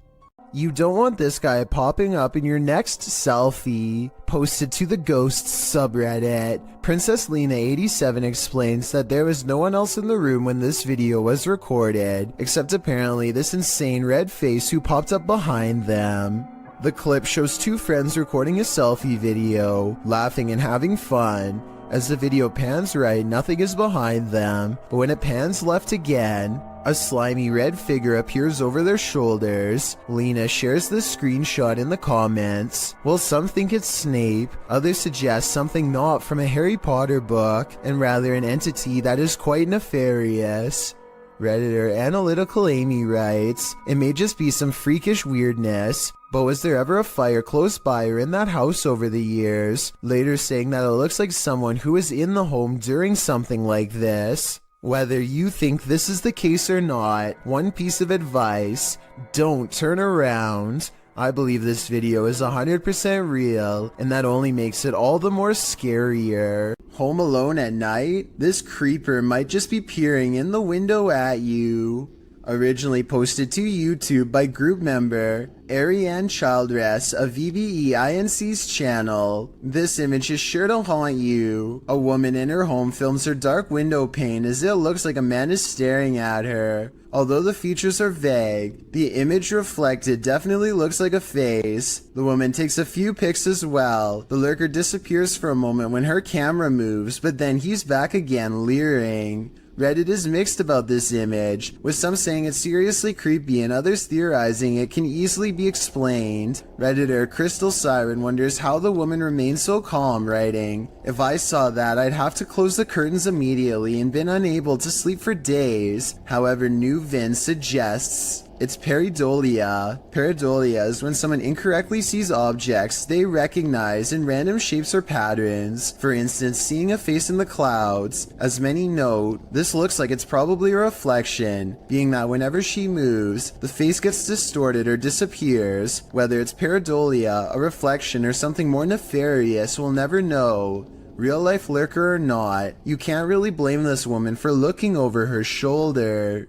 You don't want this guy popping up in your next selfie. Posted to the Ghosts subreddit, Princess Lena87 explains that there was no one else in the room when this video was recorded, except apparently this insane red face who popped up behind them. The clip shows 2 friends recording a selfie video, laughing and having fun. As the video pans right, nothing is behind them, but when it pans left again, a slimy red figure appears over their shoulders. Lena shares the screenshot in the comments. While some think it's Snape, others suggest something not from a Harry Potter book, and rather an entity that is quite nefarious. Redditor Analytical Amy writes, "It may just be some freakish weirdness, but was there ever a fire close by or in that house over the years?" Later saying that it looks like someone who was in the home during something like this. Whether you think this is the case or not, one piece of advice: don't turn around. I believe this video is 100% real, and that only makes it all the more scarier. Home alone at night? This creeper might just be peering in the window at you. Originally posted to YouTube by group member Ariane Childress of VBEINC's channel. This image is sure to haunt you. A woman in her home films her dark window pane as it looks like a man is staring at her. Although the features are vague, the image reflected definitely looks like a face. The woman takes a few pics as well. The lurker disappears for a moment when her camera moves, but then he's back again leering. Reddit is mixed about this image, with some saying it's seriously creepy and others theorizing it can easily be explained. Redditor Crystal Siren wonders how the woman remains so calm, writing, "If I saw that, I'd have to close the curtains immediately and been unable to sleep for days." However, New Vin suggests it's pareidolia. Pareidolia is when someone incorrectly sees objects they recognize in random shapes or patterns. For instance, seeing a face in the clouds. As many note, this looks like it's probably a reflection, being that whenever she moves, the face gets distorted or disappears. Whether it's pareidolia, a reflection, or something more nefarious, we'll never know. Real life lurker or not, you can't really blame this woman for looking over her shoulder.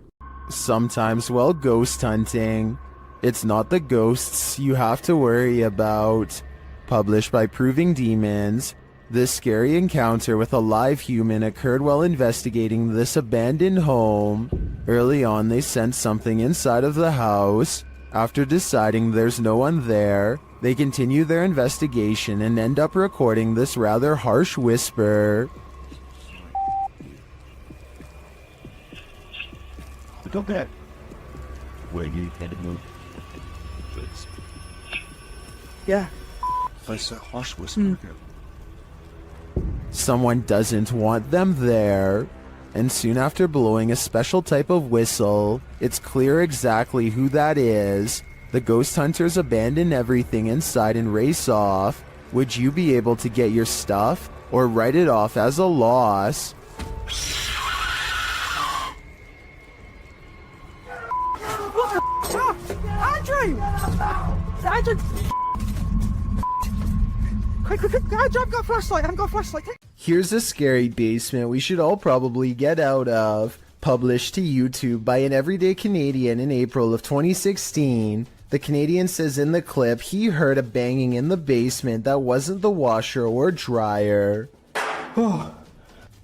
Sometimes while ghost hunting, it's not the ghosts you have to worry about. Published by Proving Demons, this scary encounter with a live human occurred while investigating this abandoned home. Early on, they sensed something inside of the house. After deciding there's no one there, they continue their investigation and end up recording this rather harsh whisper. Look at where you headed, move. Yeah. That's a harsh whisper. Someone doesn't want them there. And soon after blowing a special type of whistle, it's clear exactly who that is. The ghost hunters abandon everything inside and race off. Would you be able to get your stuff or write it off as a loss? Andrew! Quick, I've got a flashlight, Here's a scary basement we should all probably get out of. Published to YouTube by an everyday Canadian in April of 2016. The Canadian says in the clip he heard a banging in the basement that wasn't the washer or dryer.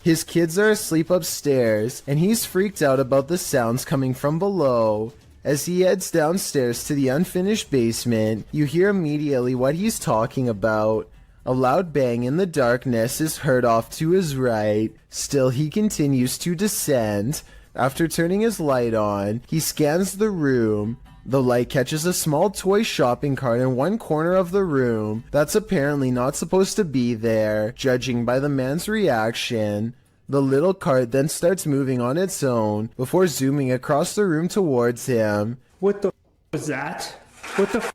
His kids are asleep upstairs, and he's freaked out about the sounds coming from below. As he heads downstairs to the unfinished basement, you hear immediately what he's talking about. A loud bang in the darkness is heard off to his right. Still, he continues to descend. After turning his light on, he scans the room. The light catches a small toy shopping cart in one corner of the room that's apparently not supposed to be there, judging by the man's reaction. The little cart then starts moving on its own before zooming across the room towards him. What the was that? What the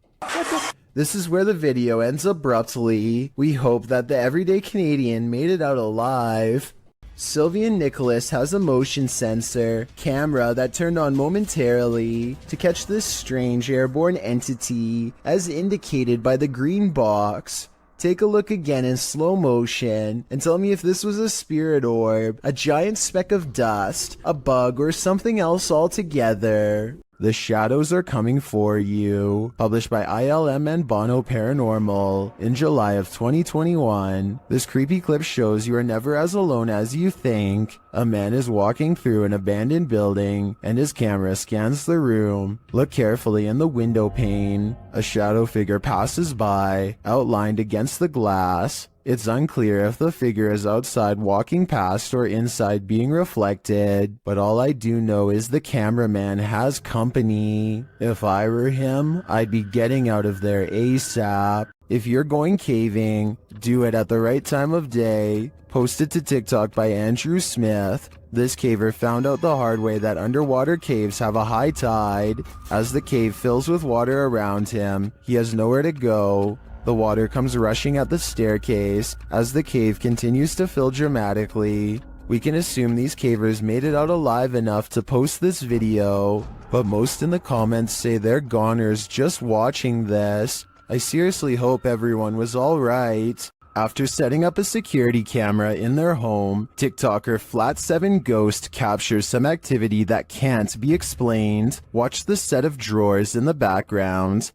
This is where the video ends abruptly. We hope that the everyday Canadian made it out alive. Sylvian Nicholas has a motion sensor camera that turned on momentarily to catch this strange airborne entity as indicated by the green box. Take a look again in slow motion and tell me if this was a spirit orb, a giant speck of dust, a bug, or something else altogether. The shadows are coming for you. Published by ILM and Bono Paranormal in July of 2021. This creepy clip shows you are never as alone as you think. A man is walking through an abandoned building and his camera scans the room. Look carefully in the window pane. A shadow figure passes by, outlined against the glass. It's unclear if the figure is outside walking past or inside being reflected, but all I do know is the cameraman has company. If I were him, I'd be getting out of there ASAP. If you're going caving, do it at the right time of day. Posted to TikTok by Andrew Smith. This caver found out the hard way that underwater caves have a high tide. As the cave fills with water around him, he has nowhere to go. The water comes rushing at the staircase as the cave continues to fill dramatically. We can assume these cavers made it out alive enough to post this video, but most in the comments say they're goners just watching this. I seriously hope everyone was alright. After setting up a security camera in their home, TikToker Flat7 Ghost captures some activity that can't be explained. Watch the set of drawers in the background.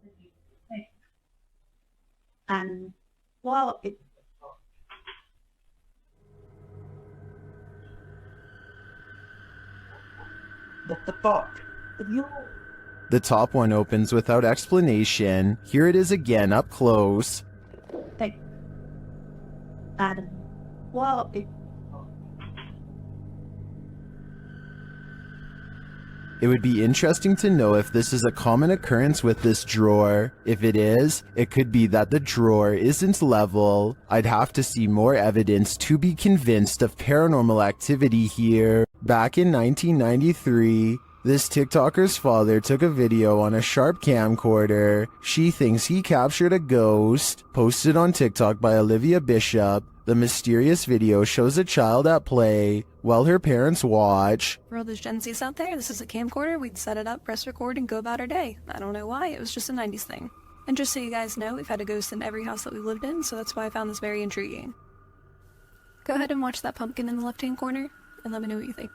And well, What the fuck? The top one opens without explanation. Here it is again up close. and well, It would be interesting to know if this is a common occurrence with this drawer. If it is, it could be that the drawer isn't level. I'd have to see more evidence to be convinced of paranormal activity here. Back in 1993, this TikToker's father took a video on a sharp camcorder. She thinks he captured a ghost. Posted on TikTok by Olivia Bishop. The mysterious video shows a child at play while her parents watch. For all those Gen Zs out there, this is a camcorder. We'd set it up, press record, and go about our day. I don't know why, it was just a 90s thing. And just so you guys know, we've had a ghost in every house that we've lived in, so that's why I found this very intriguing. Go ahead and watch that pumpkin in the left-hand corner, and let me know what you think.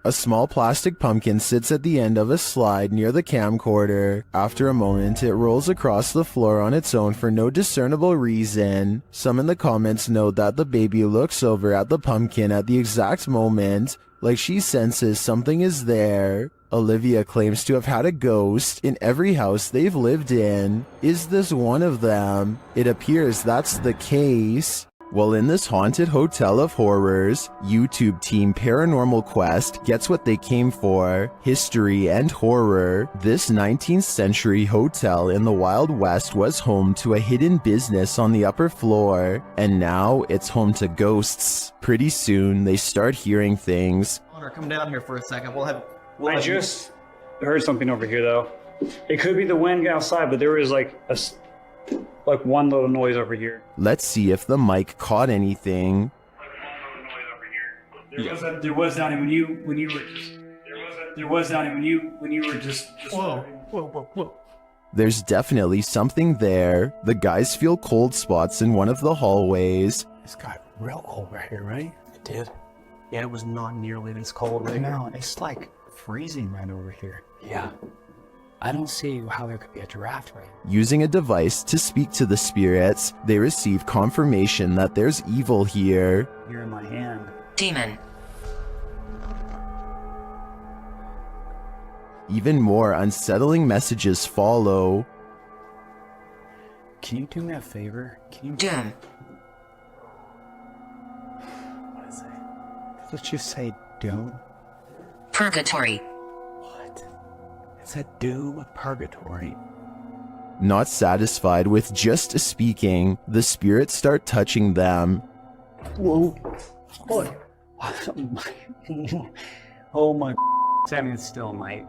A small plastic pumpkin sits at the end of a slide near the camcorder. After a moment, it rolls across the floor on its own for no discernible reason. Some in the comments note that the baby looks over at the pumpkin at the exact moment, like she senses something is there. Olivia claims to have had a ghost in every house they've lived in. Is this one of them? It appears that's the case. Well, in this haunted hotel of horrors, YouTube team Paranormal Quest gets what they came for, history and horror. This 19th century hotel in the Wild West was home to a hidden business on the upper floor, and now it's home to ghosts. Pretty soon, they start hearing things. Connor, come down here for a second. I just heard something over here, though. It could be the wind outside, but there was like one little noise over here. Let's see if the mic caught anything. There was Donnie when you were just. Whoa. There's definitely something there. The guys feel cold spots in one of the hallways. It's got real cold right here, right? It did. Yeah, it was not nearly this cold right No, it's like freezing right over here. Yeah. I don't see how there could be a draft right now. Using a device to speak to the spirits, they receive confirmation that there's evil here. Here in my hand. Demon. Even more unsettling messages follow. Can you do me a favor? Can you... Doom. What is it? Let's just say doom. Purgatory. It's a doom purgatory. Not satisfied with just speaking, the spirits start touching them. Whoa. Oh my. Standing still, my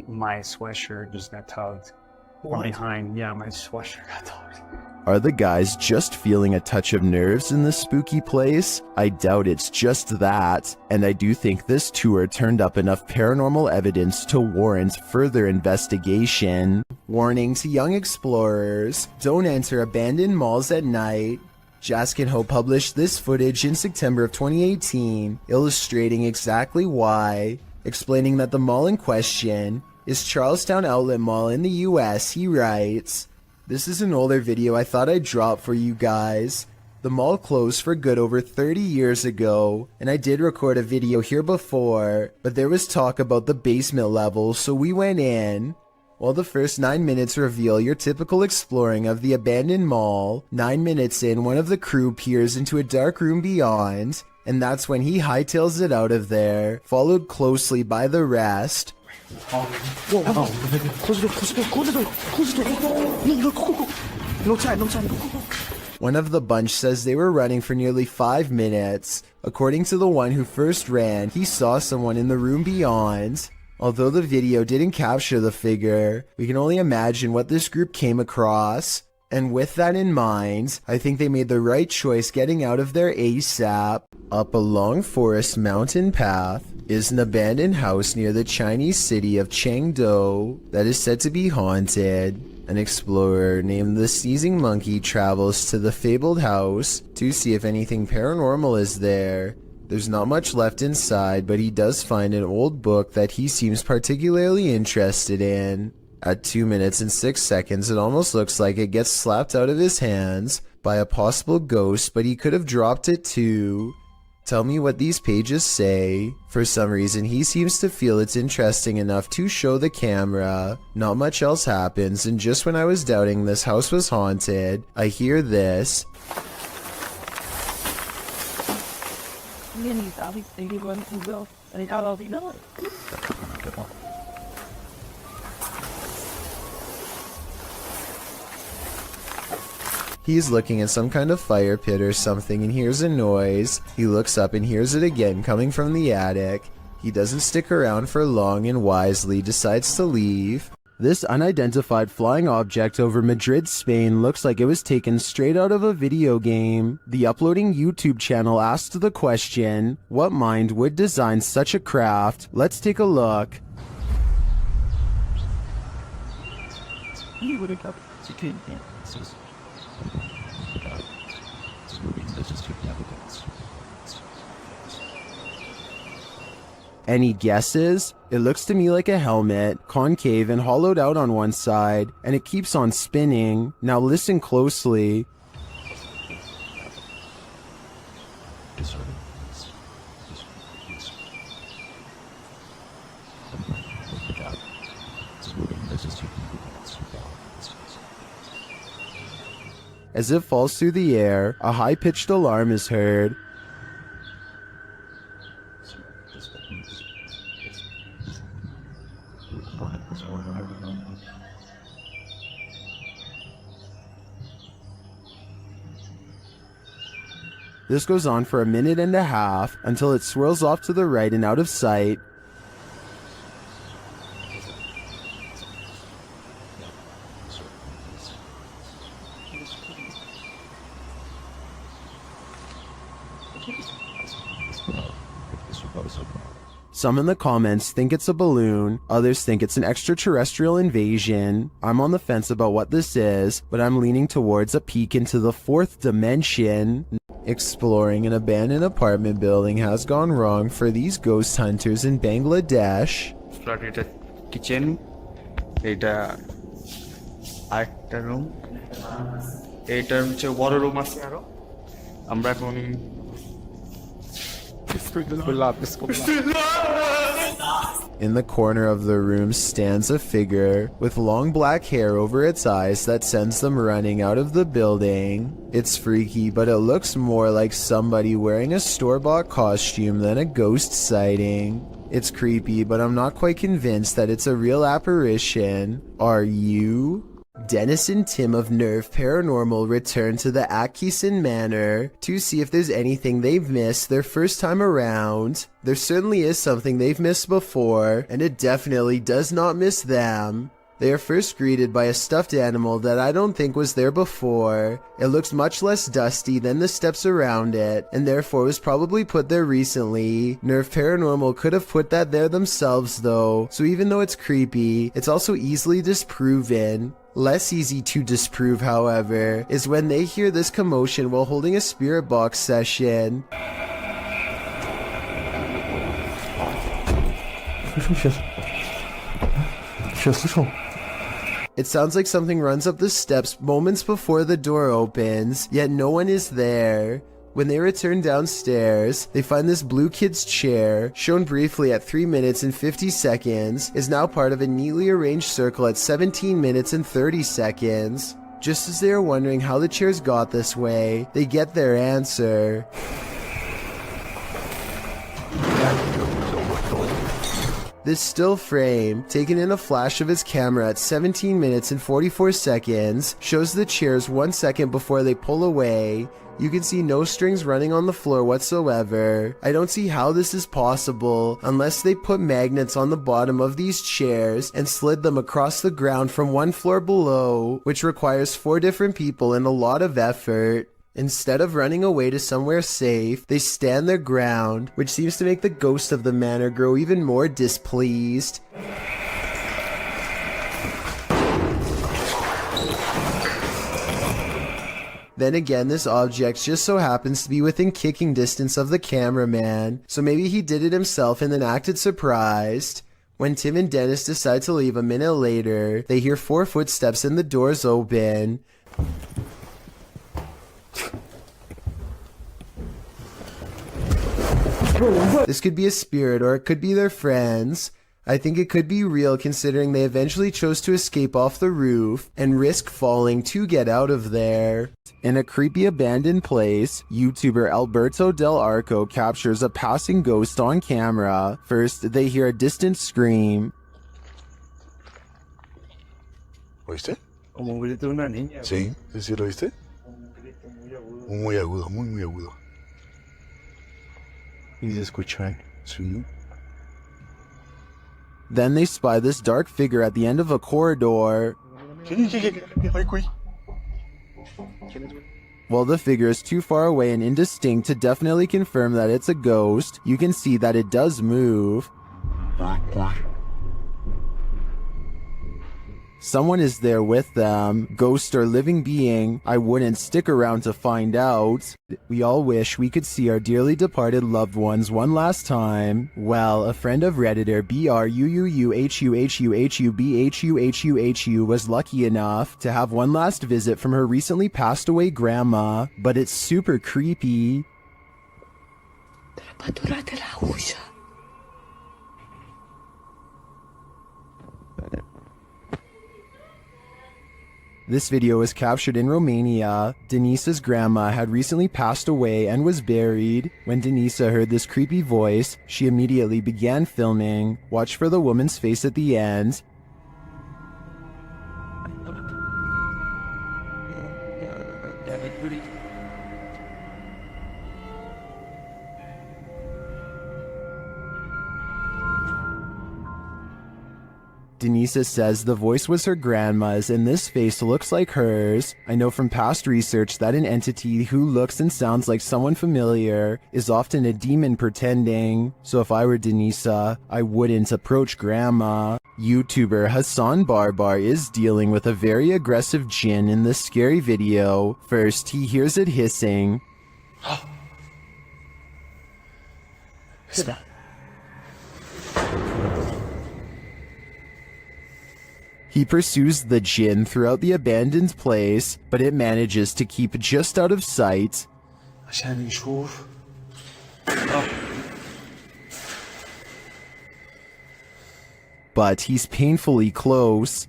sweatshirt just got tugged. From behind, my sweatshirt got tugged. Are the guys just feeling a touch of nerves in this spooky place? I doubt it's just that, and I do think this tour turned up enough paranormal evidence to warrant further investigation. Warning to young explorers, don't enter abandoned malls at night. Jaskin Ho published this footage in September of 2018, illustrating exactly why. Explaining that the mall in question is Charlestown Outlet Mall in the US, he writes, "This is an older video I thought I'd drop for you guys. The mall closed for good over 30 years ago, and I did record a video here before, but there was talk about the basement level, so we went in. While the first 9 minutes reveal your typical exploring of the abandoned mall, 9 minutes in, one of the crew peers into a dark room beyond, and that's when he hightails it out of there, followed closely by the rest." Whoa. Close the door. No time. One of the bunch says they were running for nearly 5 minutes. According to the one who first ran, he saw someone in the room beyond. Although the video didn't capture the figure, we can only imagine what this group came across. And with that in mind, I think they made the right choice getting out of there ASAP. Up a long forest mountain path is an abandoned house near the Chinese city of Chengdu that is said to be haunted. An explorer named the Sneezing Monkey travels to the fabled house to see if anything paranormal is there. There's not much left inside, but he does find an old book that he seems particularly interested in. At 2 minutes and 6 seconds, it almost looks like it gets slapped out of his hands by a possible ghost, but he could have dropped it too. Tell me what these pages say. For some reason, he seems to feel it's interesting enough to show the camera. Not much else happens, and just when I was doubting this house was haunted, I hear this. He's looking at some kind of fire pit or something and hears a noise. He looks up and hears it again coming from the attic. He doesn't stick around for long and wisely decides to leave. This unidentified flying object over Madrid, Spain looks like it was taken straight out of a video game. The uploading YouTube channel asked the question, what mind would design such a craft? Let's take a look. Any guesses? It looks to me like a helmet, concave and hollowed out on one side, and it keeps on spinning. Now listen closely. As it falls through the air, a high-pitched alarm is heard. This goes on for 1.5 minutes until it swirls off to the right and out of sight. Some in the comments think it's a balloon, others think it's an extraterrestrial invasion. I'm on the fence about what this is, but I'm leaning towards a peek into the 4th dimension. Exploring an abandoned apartment building has gone wrong for these ghost hunters in Bangladesh. Kitchen, এটা আরেকটা room, এইটার হচ্ছে বড় room আছে আরো। আমরা এখন In the corner of the room stands a figure with long black hair over its eyes that sends them running out of the building. It's freaky, but it looks more like somebody wearing a store-bought costume than a ghost sighting. It's creepy, but I'm not quite convinced that it's a real apparition. Are you? Dennis and Tim of Nerve Paranormal return to the Atkinson Manor to see if there's anything they've missed their first time around. There certainly is something they've missed before, and it definitely does not miss them. They are first greeted by a stuffed animal that I don't think was there before. It looks much less dusty than the steps around it, and therefore was probably put there recently. Nerve Paranormal could have put that there themselves though, so even though it's creepy, it's also easily disproven. Less easy to disprove, however, is when they hear this commotion while holding a spirit box session. It sounds like something runs up the steps moments before the door opens, yet no one is there. When they return downstairs, they find this blue kid's chair, shown briefly at 3 minutes and 50 seconds, is now part of a neatly arranged circle at 17 minutes and 30 seconds. Just as they are wondering how the chairs got this way, they get their answer. This still frame, taken in a flash of his camera at 17 minutes and 44 seconds, shows the chairs 1 second before they pull away. You can see no strings running on the floor whatsoever. I don't see how this is possible unless they put magnets on the bottom of these chairs and slid them across the ground from 1 floor below, which requires 4 different people and a lot of effort. Instead of running away to somewhere safe, they stand their ground, which seems to make the ghost of the manor grow even more displeased. Then again, this object just so happens to be within kicking distance of the cameraman, so maybe he did it himself and then acted surprised. When Tim and Dennis decide to leave a minute later, they hear 4 footsteps and the doors open. This could be a spirit or it could be their friends. I think it could be real considering they eventually chose to escape off the roof and risk falling to get out of there. In a creepy abandoned place, YouTuber Alberto Del Arco captures a passing ghost on camera. First, they hear a distant scream. ¿Oíste? Como un grito de una niña. Sí, sí lo oíste. Muy agudo, muy agudo. ¿Y se escucha? Sí. Then they spy this dark figure at the end of a corridor. While the figure is too far away and indistinct to definitely confirm that it's a ghost, you can see that it does move. Someone is there with them, ghost or living being. I wouldn't stick around to find out. We all wish we could see our dearly departed loved ones one last time. Well, a friend of Redditor BRUUUHUHUHUBHUHUHU was lucky enough to have one last visit from her recently passed away grandma, but it's super creepy. This video was captured in Romania. Denise's grandma had recently passed away and was buried. When Denise heard this creepy voice, she immediately began filming. Watch for the woman's face at the end. Denise says the voice was her grandma's and this face looks like hers. I know from past research that an entity who looks and sounds like someone familiar is often a demon pretending. So if I were Denise, I wouldn't approach grandma. YouTuber Hassan Barbar is dealing with a very aggressive jinn in this scary video. First, he hears it hissing. He pursues the jinn throughout the abandoned place, but it manages to keep just out of sight. But he's painfully close.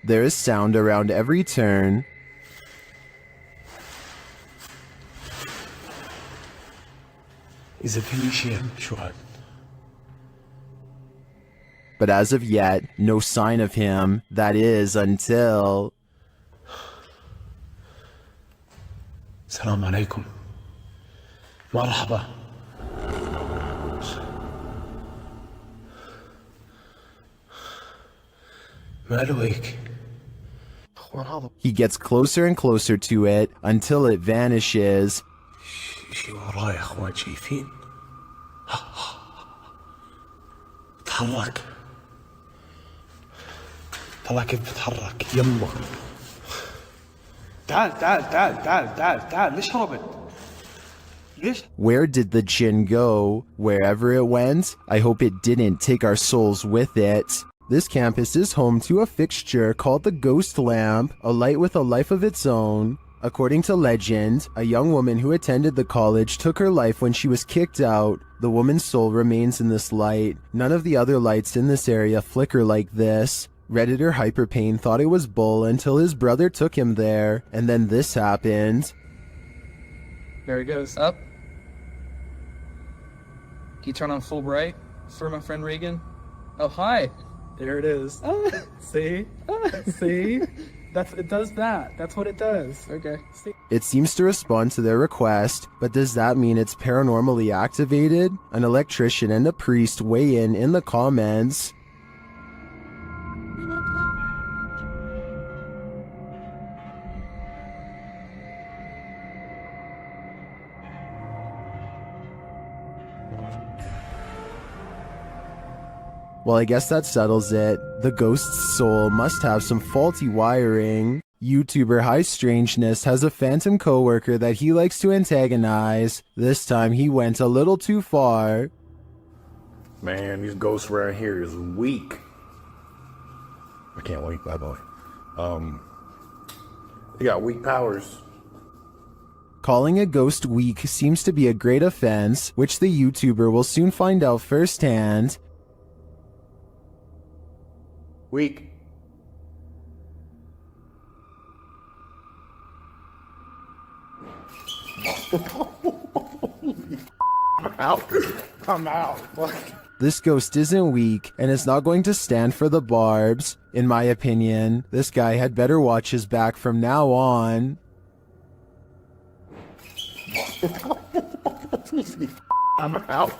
There is sound around every turn. But as of yet, no sign of him. That is, until... Assalamu alaikum. Marhaba. He gets closer and closer to it until it vanishes. شي وراي اخوان شايفين تحرك طلع كيف بتحرك يلا تعال تعال تعال تعال تعال تعال ليش هربت؟ ليش؟ Where did the jinn go? Wherever it went, I hope it didn't take our souls with it. This campus is home to a fixture called the Ghost Lamp, a light with a life of its own. According to legend, a young woman who attended the college took her life when she was kicked out. The woman's soul remains in this light. None of the other lights in this area flicker like this. Redditor Hyperpain thought it was bull until his brother took him there, and then this happened. There it goes. Up. Can you turn on full bright for my friend Regan? Oh, hi. There it is. See? See? It does that. That's what it does. Okay. See? It seems to respond to their request, but does that mean it's paranormally activated? An electrician and a priest weigh in the comments. Well, I guess that settles it. The ghost's soul must have some faulty wiring. YouTuber High Strangeness has a phantom coworker that he likes to antagonize. This time he went a little too far. Man, these ghosts around here is weak. I can't wait, by the way. They got weak powers. Calling a ghost weak seems to be a great offense, which the YouTuber will soon find out firsthand. Weak. I'm out. I'm out. This ghost isn't weak, and is not going to stand for the barbs. In my opinion, this guy had better watch his back from now on. I'm out.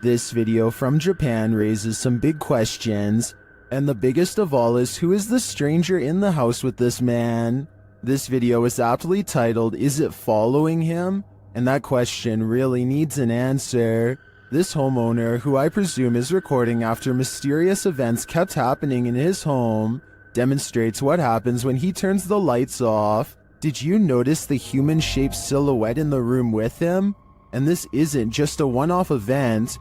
This video from Japan raises some big questions, and the biggest of all is, who is the stranger in the house with this man? This video is aptly titled, "Is it following him?" And that question really needs an answer. This homeowner, who I presume is recording after mysterious events kept happening in his home, demonstrates what happens when he turns the lights off. Did you notice the human-shaped silhouette in the room with him? And this isn't just a one-off event.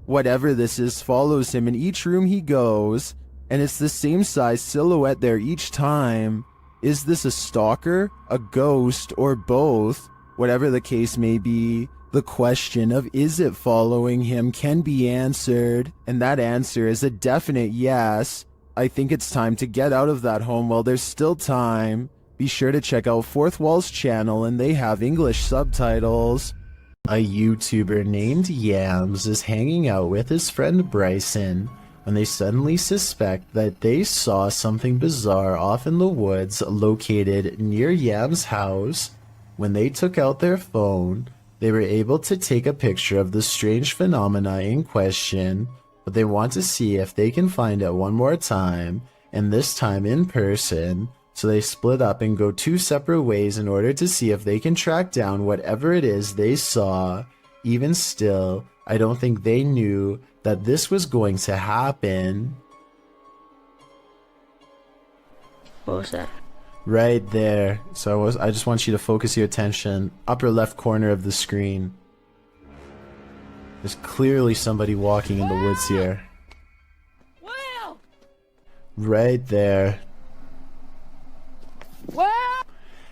Whatever this is follows him in each room he goes, and it's the same size silhouette there each time. Is this a stalker, a ghost, or both? Whatever the case may be, the question of is it following him can be answered, and that answer is a definite yes. I think it's time to get out of that home while there's still time. Be sure to check out Fourth Wall's channel, and they have English subtitles. A YouTuber named Yams is hanging out with his friend Bryson when they suddenly suspect that they saw something bizarre off in the woods located near Yams' house. When they took out their phone, they were able to take a picture of the strange phenomena in question, but they want to see if they can find it one more time, and this time in person. So they split up and go two separate ways in order to see if they can track down whatever it is they saw. Even still, I don't think they knew that this was going to happen. What was that? Right there. So I just want you to focus your attention. Upper left corner of the screen. There's clearly somebody walking in the woods here. Right there.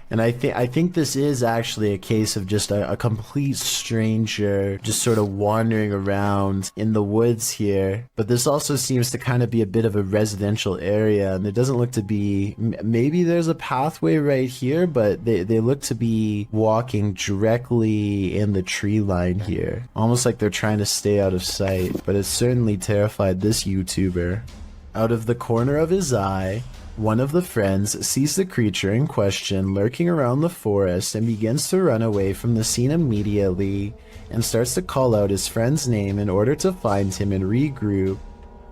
And I think this is actually a case of just a complete stranger just sort of wandering around in the woods here. But this also seems to kind of be a bit of a residential area, and there doesn't look to be, maybe there's a pathway right here, but they look to be walking directly in the tree line here. Almost like they're trying to stay out of sight, but it certainly terrified this YouTuber. Out of the corner of his eye, one of the friends sees the creature in question lurking around the forest and begins to run away from the scene immediately and starts to call out his friend's name in order to find him and regroup.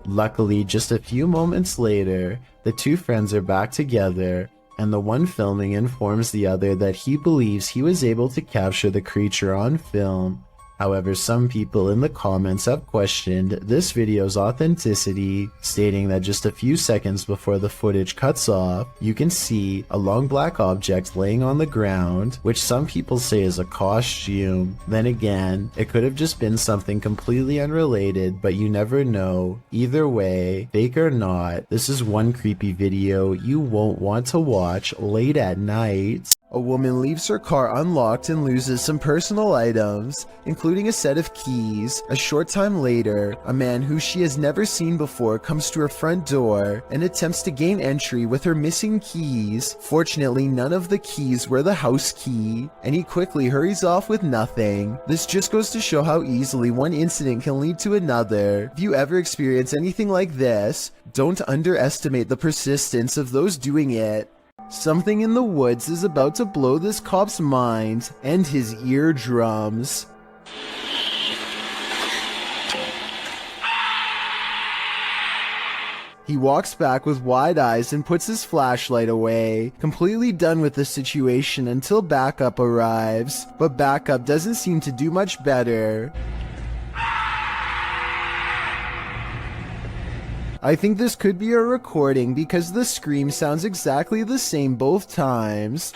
Luckily, just a few moments later, the two friends are back together, and the one filming informs the other that he believes he was able to capture the creature on film. However, some people in the comments have questioned this video's authenticity, stating that just a few seconds before the footage cuts off, you can see a long black object laying on the ground, which some people say is a costume. Then again, it could have just been something completely unrelated, but you never know. Either way, fake or not, this is one creepy video you won't want to watch late at night. A woman leaves her car unlocked and loses some personal items, including a set of keys. A short time later, a man who she has never seen before comes to her front door and attempts to gain entry with her missing keys. Fortunately, none of the keys were the house key, and he quickly hurries off with nothing. This just goes to show how easily one incident can lead to another. If you ever experience anything like this, don't underestimate the persistence of those doing it. Something in the woods is about to blow this cop's mind and his eardrums. He walks back with wide eyes and puts his flashlight away, completely done with the situation until backup arrives, but backup doesn't seem to do much better. I think this could be a recording because the scream sounds exactly the same both times.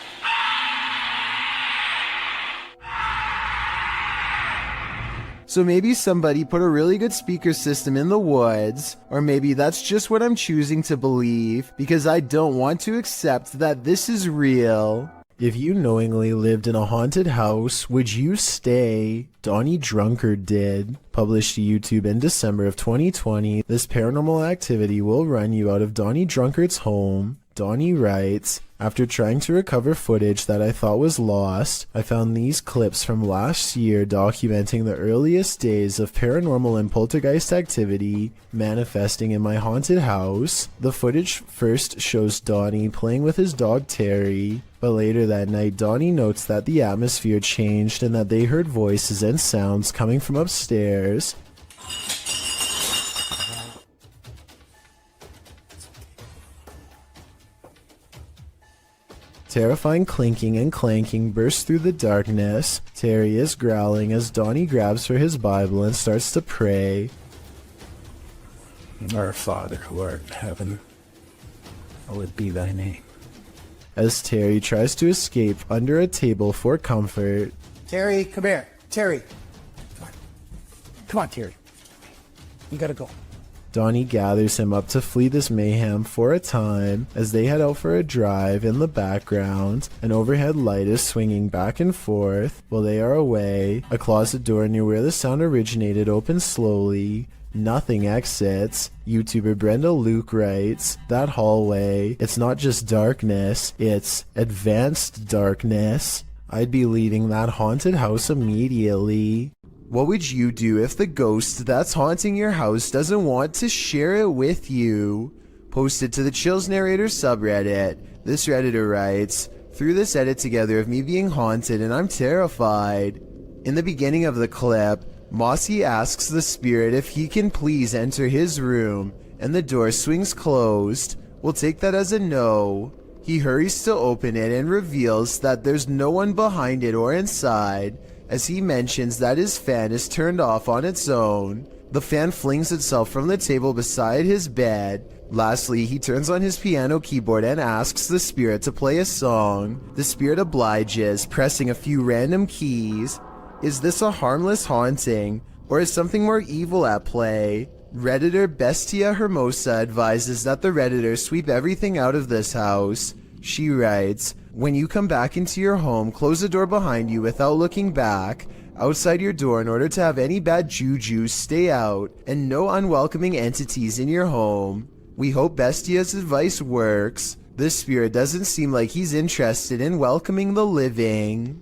So maybe somebody put a really good speaker system in the woods, or maybe that's just what I'm choosing to believe because I don't want to accept that this is real. If you knowingly lived in a haunted house, would you stay? Donnie Drunkard did. Published to YouTube in December of 2020, this paranormal activity will run you out of Donnie Drunkard's home. Donnie writes, after trying to recover footage that I thought was lost, I found these clips from last year documenting the earliest days of paranormal and poltergeist activity manifesting in my haunted house. The footage first shows Donnie playing with his dog Terry, but later that night Donnie notes that the atmosphere changed and that they heard voices and sounds coming from upstairs. Terrifying clinking and clanking bursts through the darkness. Terry is growling as Donnie grabs for his Bible and starts to pray. Our Father who art in heaven, hallowed be thy name. As Terry tries to escape under a table for comfort. Terry, come here. Terry. Come on, Terry. You gotta go. Donnie gathers him up to flee this mayhem for a time. As they head out for a drive, in the background, an overhead light is swinging back and forth. While they are away, a closet door near where the sound originated opens slowly. Nothing exits. YouTuber Brenda Luke writes, that hallway, it's not just darkness, it's advanced darkness. I'd be leaving that haunted house immediately. What would you do if the ghost that's haunting your house doesn't want to share it with you? Post it to the Chills Narrator subreddit. This Redditor writes, threw this edit together of me being haunted and I'm terrified. In the beginning of the clip, Mossy asks the spirit if he can please enter his room, and the door swings closed. We'll take that as a no. He hurries to open it and reveals that there's no one behind it or inside, as he mentions that his fan is turned off on its own. The fan flings itself from the table beside his bed. Lastly, he turns on his piano keyboard and asks the spirit to play a song. The spirit obliges, pressing a few random keys. Is this a harmless haunting, or is something more evil at play? Redditor Bestia Hermosa advises that the Redditor sweep everything out of this house. She writes, when you come back into your home, close the door behind you without looking back, outside your door in order to have any bad juju stay out, and no unwelcoming entities in your home. We hope Bestia's advice works. This spirit doesn't seem like he's interested in welcoming the living.